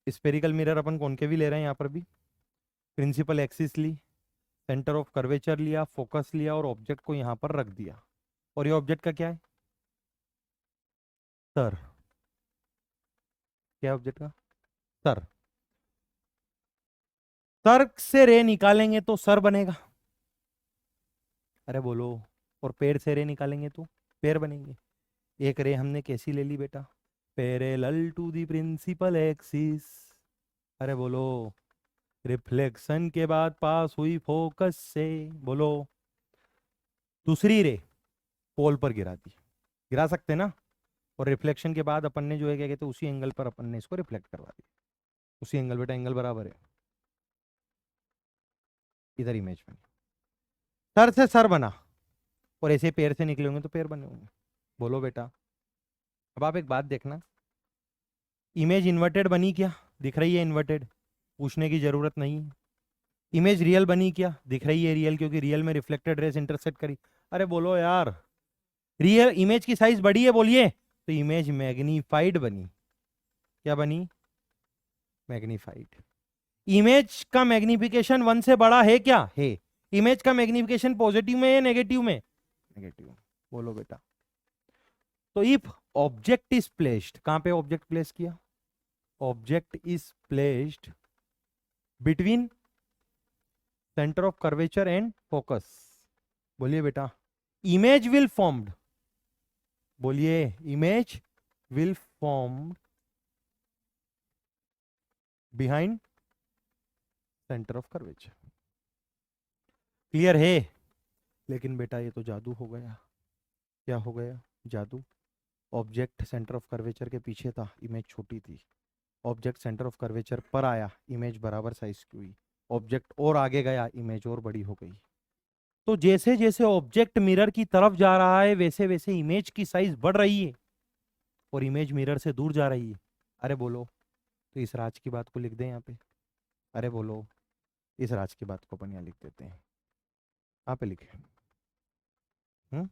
स्पेरिकल मिरर अपन कॉनकेव ले रहे हैं, यहां पर भी प्रिंसिपल एक्सिस ली, सेंटर ऑफ कर्वेचर लिया, फोकस लिया, और ऑब्जेक्ट को यहां पर रख दिया। और ये ऑब्जेक्ट का क्या है, सर। क्या ऑब्जेक्ट का, सर। सर से रे निकालेंगे तो सर बनेगा, अरे बोलो। और पैर से रे निकालेंगे तो पैर बनेंगे। एक रे हमने कैसी ले ली बेटा, parallel to the principal axis. अरे बोलो। रिफ्लेक्शन के बाद पास हुई फोकस से, बोलो। दूसरी रे पोल पर गिरा दी, गिरा सकते ना। और रिफ्लेक्शन के बाद अपन ने जो है क्या कहते हैं, उसी एंगल पर अपन ने इसको रिफ्लेक्ट करवा दिया। उसी एंगल बेटा, एंगल बराबर है। इधर इमेज बनी, सर से सर बना, और ऐसे पैर से निकले होंगे तो पैर बने होंगे। बोलो बेटा। अब आप एक बात देखना, इमेज इन्वर्टेड बनी क्या, दिख रही है इन्वर्टेड, पूछने की जरूरत नहीं है। इमेज रियल बनी क्या? दिख रही है रियल, क्योंकि रियल में रिफ्लेक्टेड रेस इंटरसेक्ट करी। अरे बोलो यार, रियल इमेज की साइज बड़ी है बोलिए, तो इमेज मैग्नीफाइड बनी। क्या बनी? मैग्नीफाइड। इमेज का मैग्निफिकेशन वन से बड़ा है क्या? है। इमेज का मैग्निफिकेशन पॉजिटिव में या नेगेटिव में? नेगेटिव। बोलो बेटा। तो इफ ऑब्जेक्ट इज प्लेस्ड, कहां पे ऑब्जेक्ट प्लेस किया? Object is placed between centre of curvature and focus. बोलिए बेटा। Image will formed. बोलिए। Image will formed behind centre of curvature. Clear है? लेकिन बेटा ये तो जादू हो गया। क्या हो गया? जादू। ऑब्जेक्ट सेंटर ऑफ कर्वेचर के पीछे था, इमेज छोटी थी। ऑब्जेक्ट सेंटर ऑफ कर्वेचर पर आया, इमेज बराबर साइज की हुई। ऑब्जेक्ट और आगे गया, इमेज और बड़ी हो गई। तो जैसे जैसे ऑब्जेक्ट मिरर की तरफ जा रहा है, वैसे वैसे इमेज की साइज बढ़ रही है और इमेज मिरर से दूर जा रही है। अरे बोलो। तो इस राज की बात को लिख दें यहाँ पे। अरे बोलो। इस राज की बात को अपन यहाँ लिख देते हैं। यहाँ पे लिखे। हम्म।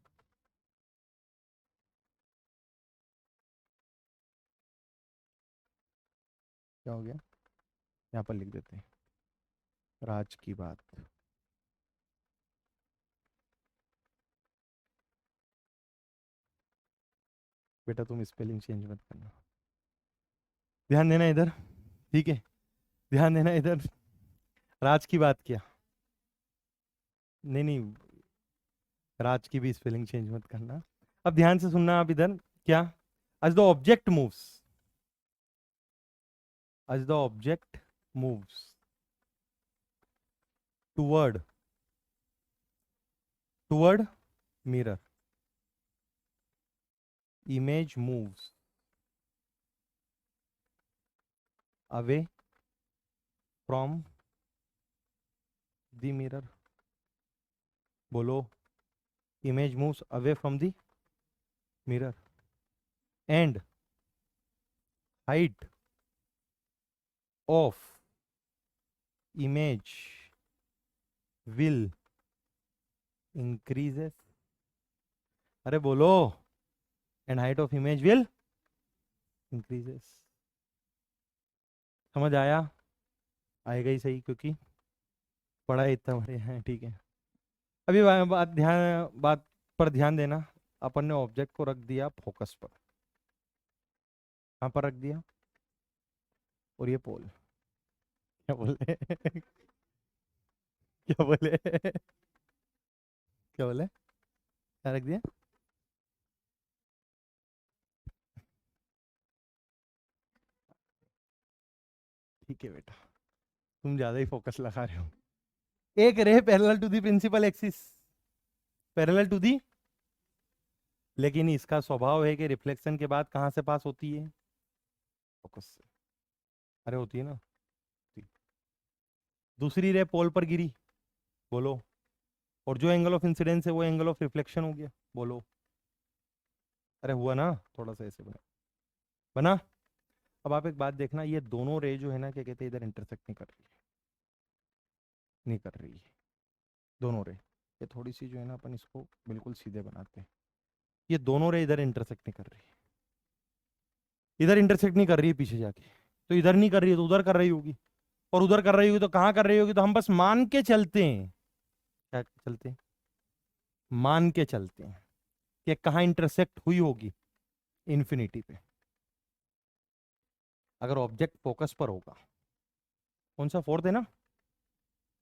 क्या हो गया? यहाँ पर लिख देते हैं राज की बात। बेटा तुम स्पेलिंग चेंज मत करना, ध्यान देना इधर। ठीक है, ध्यान देना इधर। राज की बात क्या? नहीं नहीं, राज की भी स्पेलिंग चेंज मत करना। अब ध्यान से सुनना आप इधर। क्या? as the object moves as the object moves toward mirror, image moves away from the mirror. बोलो। image moves away from the mirror and height of image will increases. अरे बोलो। and height of image will increases। समझ आया? आएगा ही सही, क्योंकि पढ़ा इतना बढ़िया है। ठीक है। अभी बात पर ध्यान देना। अपन ने ऑब्जेक्ट को रख दिया फोकस पर। कहाँ पर रख दिया? और ये पोल। क्या बोले? क्या बोले? क्या बोले? क्या रख दिया? ठीक है बेटा, तुम ज्यादा ही फोकस लगा रहे हो। एक ray parallel to the principal axis, parallel to the. लेकिन इसका स्वभाव है कि रिफ्लेक्शन के बाद कहां से पास होती है? फोकस से। अरे होती है ना। दूसरी रे पोल पर गिरी। बोलो। और जो एंगल ऑफ इंसिडेंस है वो एंगल ऑफ रिफ्लेक्शन हो गया। बोलो। अरे हुआ ना? थोड़ा सा ऐसे बना बना। अब आप एक बात देखना, ये दोनों रे जो है ना, क्या कहते हैं, इधर इंटरसेक्ट नहीं कर रही है। नहीं कर रही है दोनों रे। ये थोड़ी सी जो है ना, अपन इसको बिल्कुल सीधे बनाते हैं। ये दोनों रे इधर इंटरसेक्ट नहीं कर रही है। इधर इंटरसेक्ट नहीं कर रही है पीछे जाके। तो इधर नहीं कर रही है तो उधर कर रही होगी, और उधर कर रही होगी तो कहाँ कर रही होगी? तो हम बस मान के चलते हैं। क्या चलते हैं? मान के चलते हैं कि कहाँ इंटरसेक्ट हुई होगी। इन्फिनिटी पे। अगर ऑब्जेक्ट फोकस पर होगा। कौन सा फोर्थ है ना?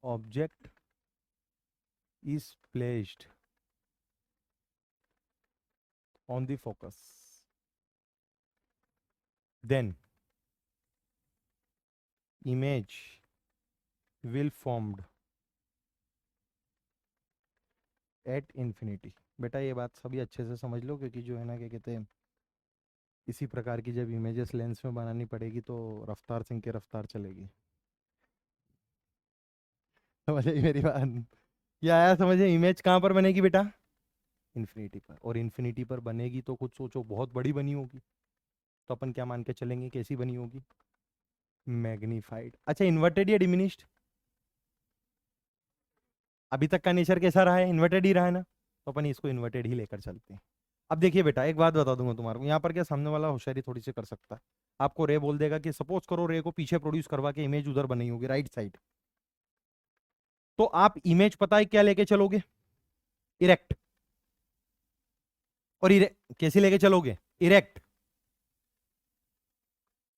Object is placed on the focus, then image will formed at infinity. बेटा ये बात सभी अच्छे से समझ लो, क्योंकि जो है ना, क्या कहते हैं, इसी प्रकार की जब इमेजेस लेंस में बनानी पड़ेगी तो रफ्तार सिंह की रफ्तार चलेगी। समझ आई मेरी बात? ये आया समझे? इमेज कहाँ पर बनेगी बेटा? इन्फिनिटी पर। और इन्फिनिटी पर बनेगी तो कुछ सोचो, बहुत बड़ी बनी होगी। तो अपन क्या मान के चलेंगे, कैसी बनी होगी? मैग्नीफाइड। अच्छा, इन्वर्टेड या डिमिनिश्ड? अभी तक का नेचर कैसा रहा है, इन्वर्टेड ही रहा है ना, तो अपन इसको इन्वर्टेड ही लेकर चलते हैं। अब देखिए बेटा, एक बात बता दूंगा तुम्हारे को, यहाँ पर क्या सामने वाला होशियारी थोड़ी सी कर सकता है। आपको रे बोल देगा कि सपोज करो रे को पीछे प्रोड्यूस करवा के इमेज उधर बनी होगी राइट साइड, तो आप इमेज पता है क्या लेके चलोगे, इरेक्ट। और कैसे लेके चलोगे, इरेक्ट।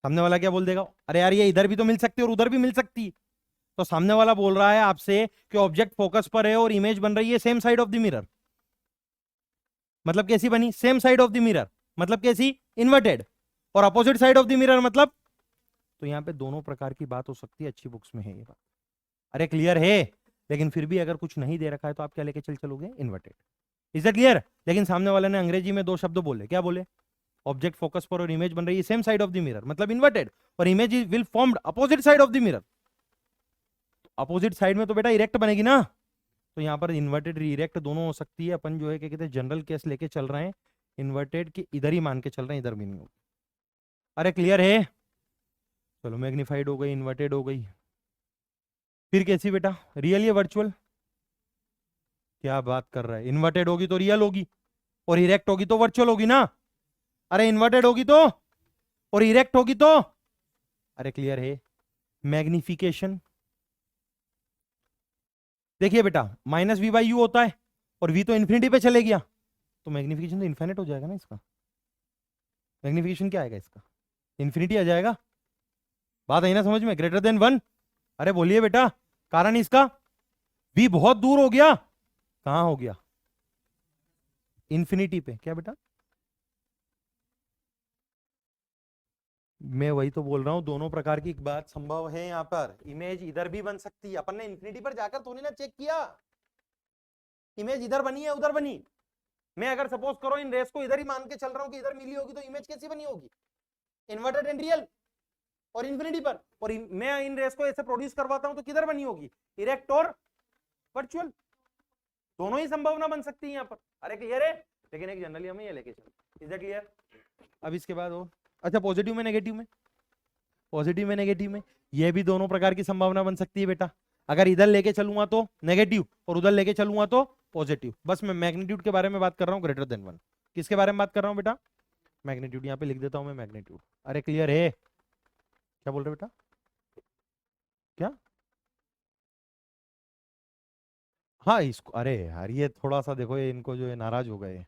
सामने वाला क्या बोल देगा, अरे यार ये इधर भी तो मिल सकती है और उधर भी मिल सकती है। तो सामने वाला बोल रहा है आपसे कि ऑब्जेक्ट फोकस पर है और इमेज बन रही है same side of the mirror. मतलब कैसी बनी, same side of the mirror, मतलब कैसी, इन्वर्टेड। और opposite side of the mirror मतलब, तो यहां पे दोनों प्रकार की बात हो सकती है, अच्छी बुक्स में है ये बात। अरे क्लियर है, लेकिन फिर भी अगर कुछ नहीं दे रखा है तो आप क्या लेके चलोगे, इन्वर्टेड। Is that clear. लेकिन सामने वाले ने अंग्रेजी में दो शब्द बोले, क्या बोले, ऑब्जेक्ट फोकस पर और इमेज बन रही है same side of the mirror, मतलब इन्वर्टेड, और image will formed opposite side of the mirror. Opposite side में तो बेटा इरेक्ट बनेगी ना, तो यहां पर इन्वर्टेड इरेक्ट दोनों हो सकती है। अपन जो है क्या कहते हैं, जनरल केस लेके चल रहे हैं, इन्वर्टेड की इधर ही मान के चल रहे हैं, इधर भी नहीं होगी। अरे क्लियर है, चलो मैग्निफाइड हो गई, इन्वर्टेड हो गई। फिर कैसी बेटा, रियल या वर्चुअल, क्या बात कर रहा है, इन्वर्टेड होगी तो रियल होगी और इरेक्ट होगी तो वर्चुअल होगी ना। अरे इन्वर्टेड होगी तो और इरेक्ट होगी तो, अरे क्लियर है। मैग्निफिकेशन, देखिए बेटा माइनस वी बाई यू होता है और वी तो इन्फिनिटी पे चले गया, तो मैग्निफिकेशन तो इन्फिनिट हो जाएगा ना इसका। मैग्निफिकेशन क्या आएगा इसका, इन्फिनिटी आ जाएगा। बात आई ना समझ में, ग्रेटर देन 1। अरे बोलिए बेटा, कारण इसका वी बहुत दूर हो गया, कहां हो गया, इन्फिनिटी पे। क्या बेटा, मैं वही तो बोल रहा हूं, दोनों प्रकार की बात संभव है यहाँ पर। इमेज इधर भी बन सकती है, अपन ने इन्फिनिटी पर जाकर थोड़ी ना चेक किया, इमेज इधर बनी है उधर बनी। मैं अगर सपोज करो इन रेस को इधर ही मान के चल रहा हूं कि इधर मिली होगी, तो इमेज कैसी बनी होगी, इन्वर्टेड एंड रियल और इन्फिनिटी पर। और मैं इन रेस को ऐसे प्रोड्यूस करवाता हूं तो किधर बनी होगी, इरेक्ट और वर्चुअल, दोनों ही संभावना बन सकती है यहाँ पर। अरे क्लियर है, लेकिन एक जनरली हमें ये लेके चलो, इज दैट क्लियर। अब इसके बाद और, अच्छा पॉजिटिव में नेगेटिव में, पॉजिटिव में नेगेटिव में ये भी दोनों प्रकार की संभावना बन सकती है बेटा। अगर इधर लेके चलूंगा तो नेगेटिव और उधर लेके चलूंगा तो पॉजिटिव। बस मैं मैग्नीट्यूड के बारे में बात कर रहा हूँ, ग्रेटर देन 1। किसके बारे में बात कर रहा हूँ बेटा, मैग्नीट्यूड। यहाँ पे लिख देता हूँ मैं मैग्नीट्यूड। अरे क्लियर है, क्या बोल रहे बेटा, क्या, हाँ इसको, अरे यार ये थोड़ा सा देखो, ये इनको जो है नाराज हो गए,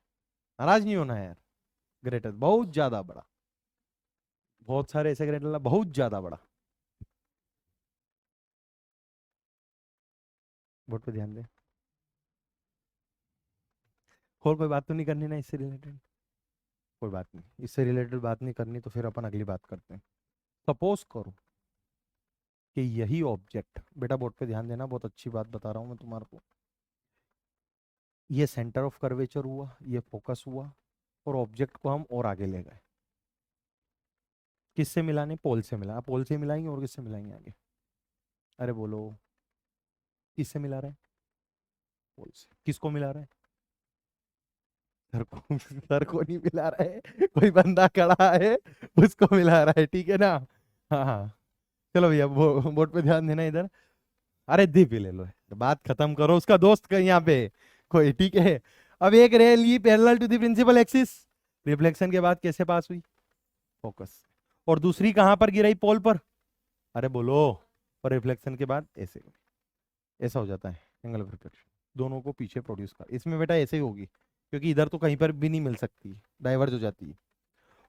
नाराज नहीं होना है यार। ग्रेटर बहुत ज्यादा बड़ा, बहुत सारे ऐसे ग्रेटर बहुत ज्यादा बड़ा, बोर्ड पे ध्यान दे। और कोई बात तो नहीं करनी ना इससे रिलेटेड, कोई बात नहीं, इससे रिलेटेड बात नहीं करनी तो फिर अपन अगली बात करते हैं। सपोज करो कि यही ऑब्जेक्ट, बेटा बोर्ड पे ध्यान देना, बहुत अच्छी बात बता रहा हूं मैं तुम्हारे को। ये सेंटर ऑफ कर्वेचर हुआ, ये फोकस हुआ, और ऑब्जेक्ट को हम और आगे ले गए, किससे मिलाने, पोल से मिला, पोल से मिलाएंगे और किससे मिलाएंगे आगे, अरे बोलो, किससे मिला रहे हैं, पोल से। किसको मिला रहा है, सर को, सर को नहीं मिला रहा है, कोई बंदा खड़ा है उसको मिला रहा है, ठीक है ना। हाँ हाँ, चलो भैया बोर्ड पे ध्यान देना इधर। अरे दीप ले लो, बात खत्म करो, उसका दोस्त का यहाँ पे कोई, ठीक है। अब एक रे ली parallel to the principal axis, reflection के बाद कैसे पास हुई, फोकस, और दूसरी कहां पर गिराई, पोल पर, अरे बोलो, और रिफ्लेक्शन के बाद ऐसे, ऐसा हो जाता है एंगल ऑफ रिफ्लेक्शन, दोनों को पीछे प्रोड्यूस कर। इसमें बेटा ऐसे ही होगी, क्योंकि इधर तो कहीं पर भी नहीं मिल सकती, डाइवर्ज हो जाती है।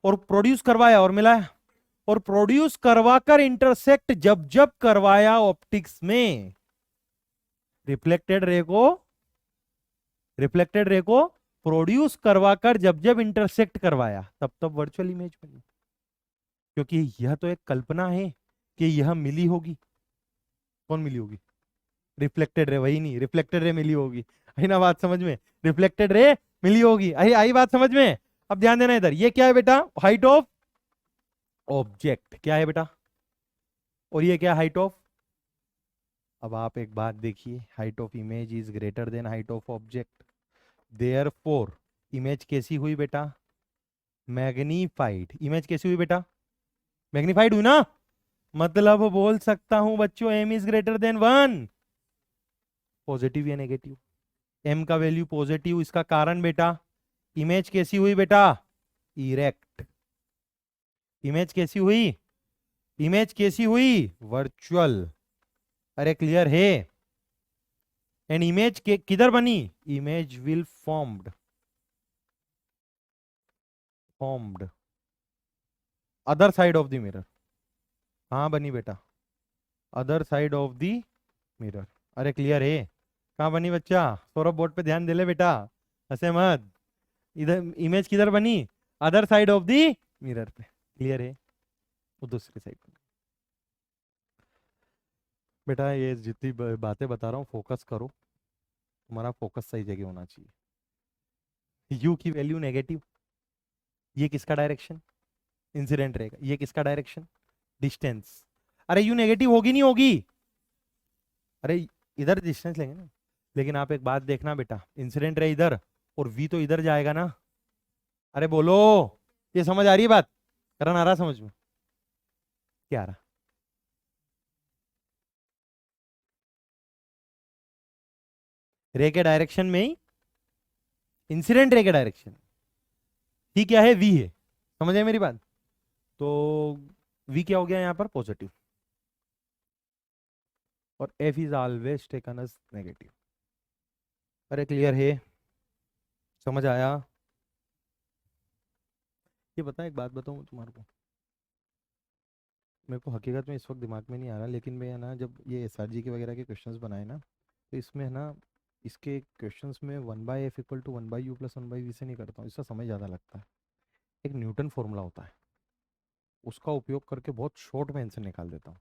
और प्रोड्यूस करवाया और मिलाया, और प्रोड्यूस करवाकर इंटरसेक्ट जब जब करवाया ऑप्टिक्स में, रिफ्लेक्टेड रे को, रिफ्लेक्टेड रे को प्रोड्यूस करवाकर जब जब इंटरसेक्ट करवाया, तब तब वर्चुअल इमेज बनी। क्योंकि यह तो एक कल्पना है कि यह मिली होगी, कौन मिली होगी, रिफ्लेक्टेड रे, वही नहीं, रिफ्लेक्टेड रे मिली होगी, आई ना बात समझ में, रिफ्लेक्टेड रे मिली होगी, आई आई बात समझ में। अब ध्यान देना इधर, ये क्या है बेटा, हाइट ऑफ ऑब्जेक्ट, क्या है बेटा, और ये क्या, हाइट ऑफ, अब आप एक बात देखिए, height of image is greater than height of object, therefore image कैसी हुई बेटा, मैग्नीफाइड। इमेज कैसी हुई बेटा, मैग्नीफाइड हुई ना, मतलब बोल सकता हूं बच्चों, m is greater than 1, positive या नेगेटिव? m का वैल्यू पॉजिटिव, इसका कारण बेटा इमेज कैसी हुई बेटा? इरेक्ट। इमेज कैसी हुई? इमेज कैसी हुई? वर्चुअल। अरे क्लियर है? एंड इमेज के किधर बनी? Image will formed other side of the mirror. हाँ बनी बेटा, other side of the mirror. अरे क्लियर है? कहाँ बनी बच्चा? सौरभ बोर्ड पे ध्यान दे ले बेटा, ऐसे मत। इधर इमेज किधर बनी? Other side of the mirror पे। क्लियर है? वो दूसरी साइड पे। बेटा ये जितनी बातें बता रहा हूँ फोकस करो, तुम्हारा फोकस सही जगह होना चाहिए। यू की वैल्यू नेगेटिव, ये किसका डायरेक्शन? इंसिडेंट रहेगा। ये किसका डायरेक्शन? डिस्टेंस। अरे यू नेगेटिव होगी नहीं होगी? अरे इधर डिस्टेंस लेंगे ना। लेकिन आप एक बात देखना बेटा, इंसिडेंट रहे इधर और वी तो इधर जाएगा ना। अरे बोलो, ये समझ आ रही है बात? करण आ रहा समझ में? क्या आ रहा? रे के डायरेक्शन में ही इंसिडेंट रे के डायरेक्शन ही क्या है? वी है। समझ आए मेरी बात? तो वी क्या हो गया यहां पर? पॉजिटिव। और F is always taken as negative. अरे क्लियर है? समझ आया? ये बता, एक बात बताऊं तुम्हारे को, मेरे को हकीकत में इस वक्त दिमाग में नहीं आ रहा, लेकिन मैं है ना जब ये एसआरजी के वगैरह के क्वेश्चंस बनाए ना, तो इसमें है ना, इसके क्वेश्चंस में 1/f=1/u+1/v से नहीं करता हूँ, इसका समय ज़्यादा लगता है। एक न्यूटन फॉर्मूला होता है, उसका उपयोग करके बहुत शॉर्ट में आंसर निकाल देता हूँ।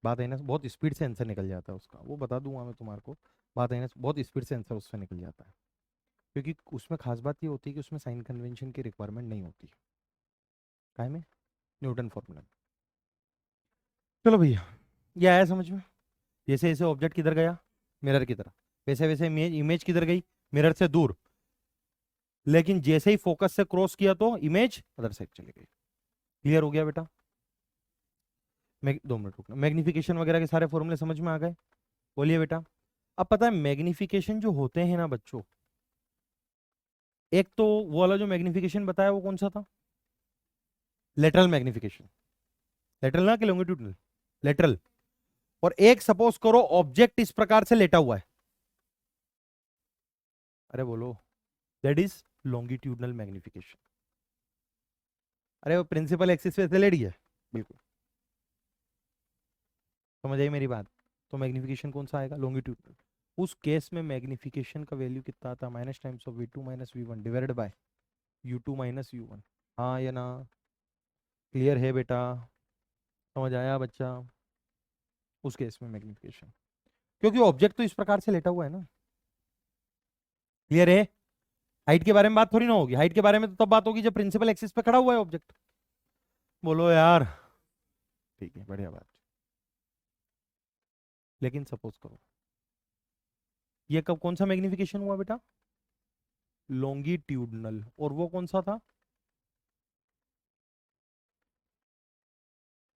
बात है ना, बहुत स्पीड से आंसर निकल जाता है उसका, वो बता दूंगा मैं तुम्हारे को। बात है ना, बहुत स्पीड से आंसर उससे निकल जाता है, क्योंकि उसमें खास बात ये होती है कि उसमें साइन कन्वेंशन की रिक्वायरमेंट नहीं होती। काहे में? Newton formula. चलो भैया, ये आया समझ में? जैसे जैसे ऑब्जेक्ट किधर गया? मिरर की तरफ। वैसे वैसे इमेज इमेज किधर गई? मिरर से दूर। लेकिन जैसे ही फोकस से क्रॉस किया तो इमेज अदर साइड चली गई। क्लियर हो गया बेटा? 2 मिनट रुकना। मैग्निफिकेशन वगैरह के सारे फॉर्मूले समझ में आ गए? बोलिए बेटा। अब पता है मैग्निफिकेशन जो होते हैं ना बच्चों, एक तो वो वाला जो मैग्निफिकेशन बताया वो कौन सा था? Lateral magnification. लेटरल ना कि लॉन्गिट्यूडनल? लेटरल। और एक सपोज करो ऑब्जेक्ट इस प्रकार से लेटा हुआ है। अरे बोलो, दैट इज लॉन्गिट्यूडनल मैग्निफिकेशन। अरे वो प्रिंसिपल एक्सिस पे से लेट गया। बिल्कुल समझ आई मेरी बात? तो मैग्निफिकेशन कौन सा आएगा? लॉन्गिट्यूडनल। उस केस में मैग्निफिकेशन का वैल्यू कितना आता? Minus times of v2 minus v1 divided by u2 minus u1। हाँ या ना? क्लियर है बेटा? समझ आया बच्चा? उस केस में मैग्निफिकेशन, क्योंकि ऑब्जेक्ट तो इस प्रकार से लेटा हुआ है ना। क्लियर है? हाइट के बारे में बात थोड़ी ना होगी, हाइट के बारे में तो तब बात होगी जब प्रिंसिपल एक्सिस पे खड़ा हुआ है ऑब्जेक्ट। बोलो यार। ठीक है, बढ़िया बात। लेकिन सपोज करो ये कब कौन सा मैग्निफिकेशन हुआ बेटा? लॉन्गिट्यूडनल। और वो कौन सा था?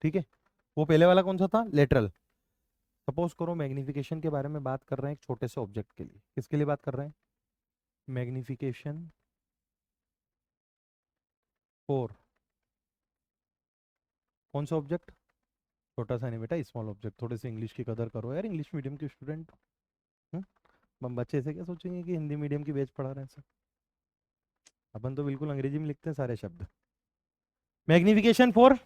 ठीक है, वो पहले वाला कौन सा था? लेटरल। सपोज करो मैग्निफिकेशन के बारे में बात कर रहे हैं एक छोटे से ऑब्जेक्ट के लिए। किसके लिए बात कर रहे हैं? मैग्निफिकेशन फॉर कौन सा ऑब्जेक्ट? छोटा सा नहीं बेटा, स्मॉल ऑब्जेक्ट। थोड़े से इंग्लिश की कदर करो यार, इंग्लिश मीडियम के स्टूडेंट। हम बच्चे से क्या सोचेंगे कि हिंदी मीडियम की बैच पढ़ा रहे हैं सर? अपन तो बिल्कुल अंग्रेजी में लिखते हैं सारे शब्द। मैग्निफिकेशन फॉर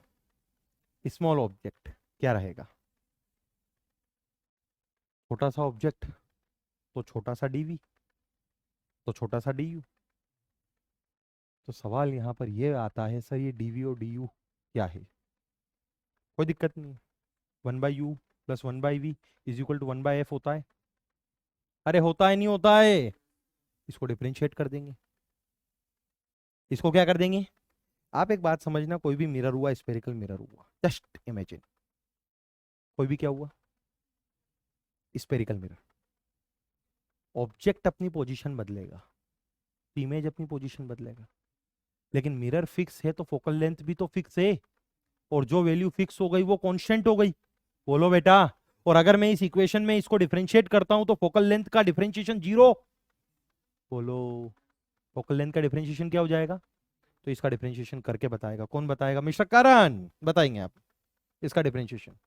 स्मॉल ऑब्जेक्ट क्या रहेगा? छोटा सा ऑब्जेक्ट तो छोटा सा डीवी, तो छोटा सा डी यू। तो सवाल यहाँ पर ये आता है, सर ये डीवी और डी यू क्या है? कोई दिक्कत नहीं, 1/u+1/v is equal to 1/f होता है। अरे होता है नहीं होता है? इसको डिफरेंशिएट कर देंगे। इसको क्या कर देंगे? आप एक बात समझना, कोई भी मिरर हुआ, स्फेरिकल मिरर हुआ, जस्ट इमेजिन कोई भी क्या हुआ, स्फेरिकल मिरर, ऑब्जेक्ट अपनी पोजीशन बदलेगा, इमेज अपनी पोजीशन बदलेगा, लेकिन मिरर फिक्स है तो फोकल लेंथ भी तो फिक्स है, और जो वैल्यू फिक्स हो गई वो कांस्टेंट हो गई। बोलो बेटा। और अगर मैं इस इक्वेशन में इसको डिफरेंशिएट करता हूं तो फोकल लेंथ का डिफरेंशिएशन 0। बोलो, फोकल लेंथ का डिफरेंशिएशन क्या हो जाएगा? तो इसका डिफरेंशिएशन करके बताएगा। कौन बताएगा? मिस्टर करण बताएंगे आप इसका डिफरेंशिएशन।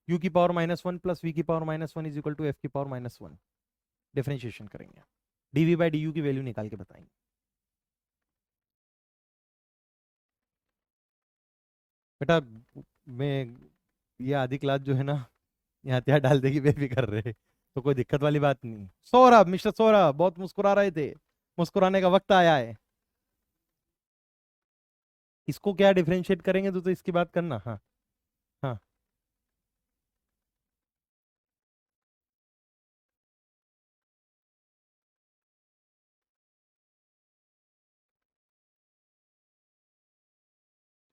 u की पावर -1 प्लस v की power -1 is equal to f की पावर -1। डिफरेंशिएशन करेंगे, dv बाई du की वैल्यू निकाल के बताएंगे। बेटा मैं ये आधी क्लास जो है ना यहाँ त्यार डाल देगी, बेफिक्र रहे, तो कोई दिक्कत वाली बात नहीं। सौरभ, मिस्टर सौरभ बहुत मुस्कुरा रहे थे, मुस्कुराने का वक्त आया है। इसको क्या डिफरेंशिएट करेंगे तो इसकी बात करना। हाँ हाँ,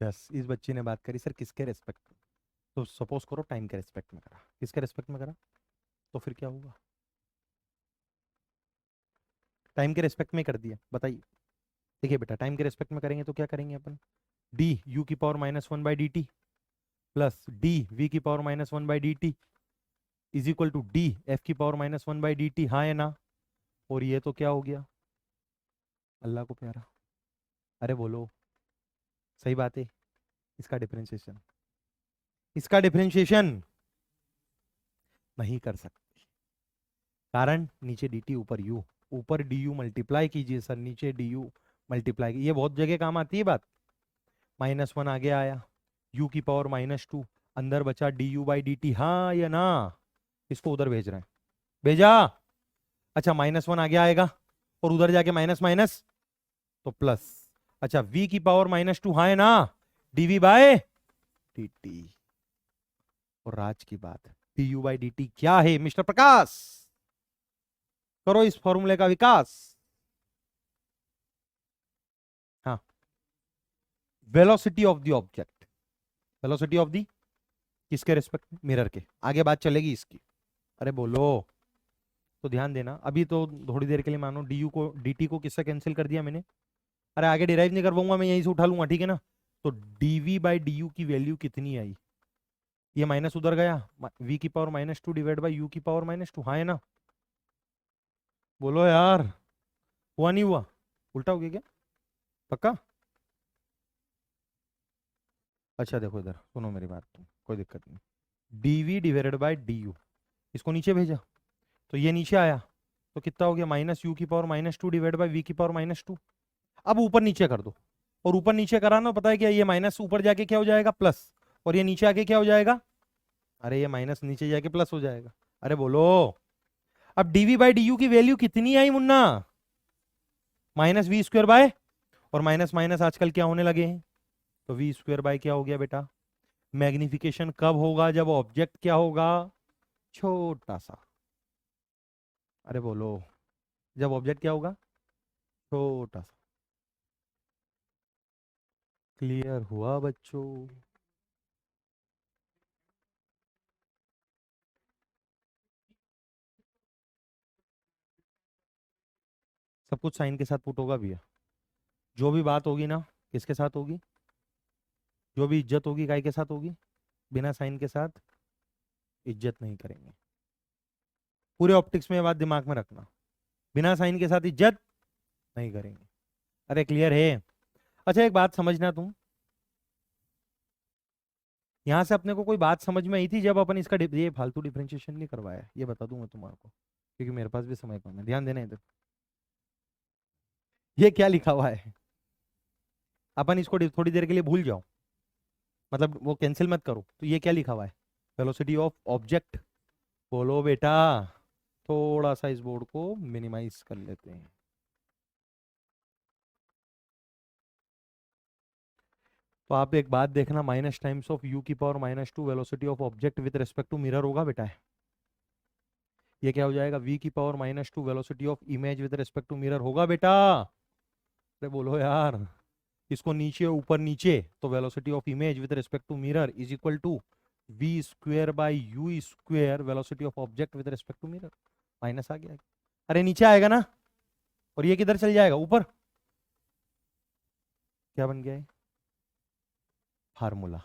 यस इस बच्ची ने बात करी सर किसके रेस्पेक्ट में, तो सपोज करो टाइम के रेस्पेक्ट में करा। किसके रेस्पेक्ट में करा? तो फिर क्या होगा? टाइम के रेस्पेक्ट में कर दिया, बताइए। देखिए बेटा टाइम के रेस्पेक्ट में करेंगे तो क्या करेंगे अपन, डी यू की power -1 by D T plus D V की power -1 by D T is equal to D F की पावर -1 बाई डी टी। हाँ या ना? और ये तो क्या हो गया? अल्लाह को प्यारा, अरे बोलो, सही बात है। इसका डिफरेंशिएशन, इसका डिफरेंशिएशन नहीं कर सकते, कारण नीचे डी टी ऊपर यू, ऊपर डी यू मल्टीप्लाई कीजिए सर, नीचे डी यू मल्टीप्लाई कीजिए। ये बहुत जगह काम आती है बात। -1 आगे आया, u की पावर -2, अंदर बचा D you by D T. हाँ या ना? इसको उधर भेज रहे हैं, भेजा। अच्छा -1 आगे आएगा और उधर जाके माइनस माइनस तो प्लस। अच्छा v की पावर -2, हाँ है ना? dv by dt। और राज की बात, du बाई dt क्या है मिस्टर प्रकाश? करो इस फॉर्मूले का विकास। हाँ, velocity of the object, velocity of the किसके रेस्पेक्ट में? मिरर के। आगे बात चलेगी इसकी, अरे बोलो। तो ध्यान देना, अभी तो थोड़ी देर के लिए मानो डी यू को डी टी को किससे कैंसिल कर दिया मैंने, अरे आगे डिराइव नहीं करवाऊंगा मैं, यहीं से उठा लूंगा, ठीक है ना? तो dv बाई डी यू की वैल्यू कितनी आई? ये माइनस उधर गया, v की पावर -2 डिवाइड बाई u की पावर -2। हाँ है ना? बोलो यार, हुआ नहीं हुआ? उल्टा हो गया क्या? पक्का? अच्छा देखो इधर सुनो मेरी बात, तुम कोई दिक्कत नहीं। dv divided by D you, इसको नीचे भेजा तो ये नीचे आया, तो कितना हो गया? -u की पावर -2 डिवाइड बाई v की पावर -2। अब ऊपर नीचे कर दो, और ऊपर नीचे कराना पता है क्या, ये माइनस ऊपर जाके क्या हो जाएगा? प्लस। और ये नीचे आके क्या हो जाएगा? अरे ये माइनस नीचे जाके प्लस हो जाएगा। अरे बोलो, अब dv बाई डी यू की वैल्यू कितनी आई मुन्ना? -v² बाय, और माइनस माइनस आजकल क्या होने लगे हैं, तो v² बाय क्या हो गया बेटा? मैग्निफिकेशन कब होगा? जब ऑब्जेक्ट क्या होगा? छोटा सा। अरे बोलो, जब ऑब्जेक्ट क्या होगा? छोटा सा। क्लियर हुआ बच्चों? सब कुछ साइन के साथ पुट होगा भैया। जो भी बात होगी ना, किसके साथ होगी? जो भी इज्जत होगी काय के साथ होगी? बिना साइन के साथ इज्जत नहीं करेंगे। पूरे ऑप्टिक्स में ये बात दिमाग में रखना, बिना साइन के साथ इज्जत नहीं करेंगे। अरे क्लियर है? अच्छा एक बात समझना तुम, यहां से अपने को कोई बात समझ में आई थी जब अपन इसका ये फालतू डिफरेंशिएशन नहीं करवाया, ये बता दूं मैं तुम्हारे को, क्योंकि मेरे पास भी समय कम है। ध्यान देना इधर, ये क्या लिखा हुआ है, अपन इसको थोड़ी देर के लिए भूल जाओ, मतलब वो कैंसिल मत करो। तो ये क्या लिखा हुआ है? Velocity of object. बोलो बेटा, थोड़ा सा इस बोर्ड को मिनिमाइज कर लेते हैं। तो आप एक बात देखना, माइनस टाइम्स ऑफ u की power -2 velocity of object with respect to mirror होगा बेटा। ये क्या हो जाएगा? v की power -2 velocity of image with respect to mirror होगा बेटा। अरे बोलो यार, इसको नीचे ऊपर नीचे, तो velocity of image with respect to mirror is equal to v² by u² velocity of object with respect to mirror. Minus आ गया, अरे नीचे आएगा ना, और ये किधर चल जाएगा? ऊपर। क्या बन गया है? फार्मूला।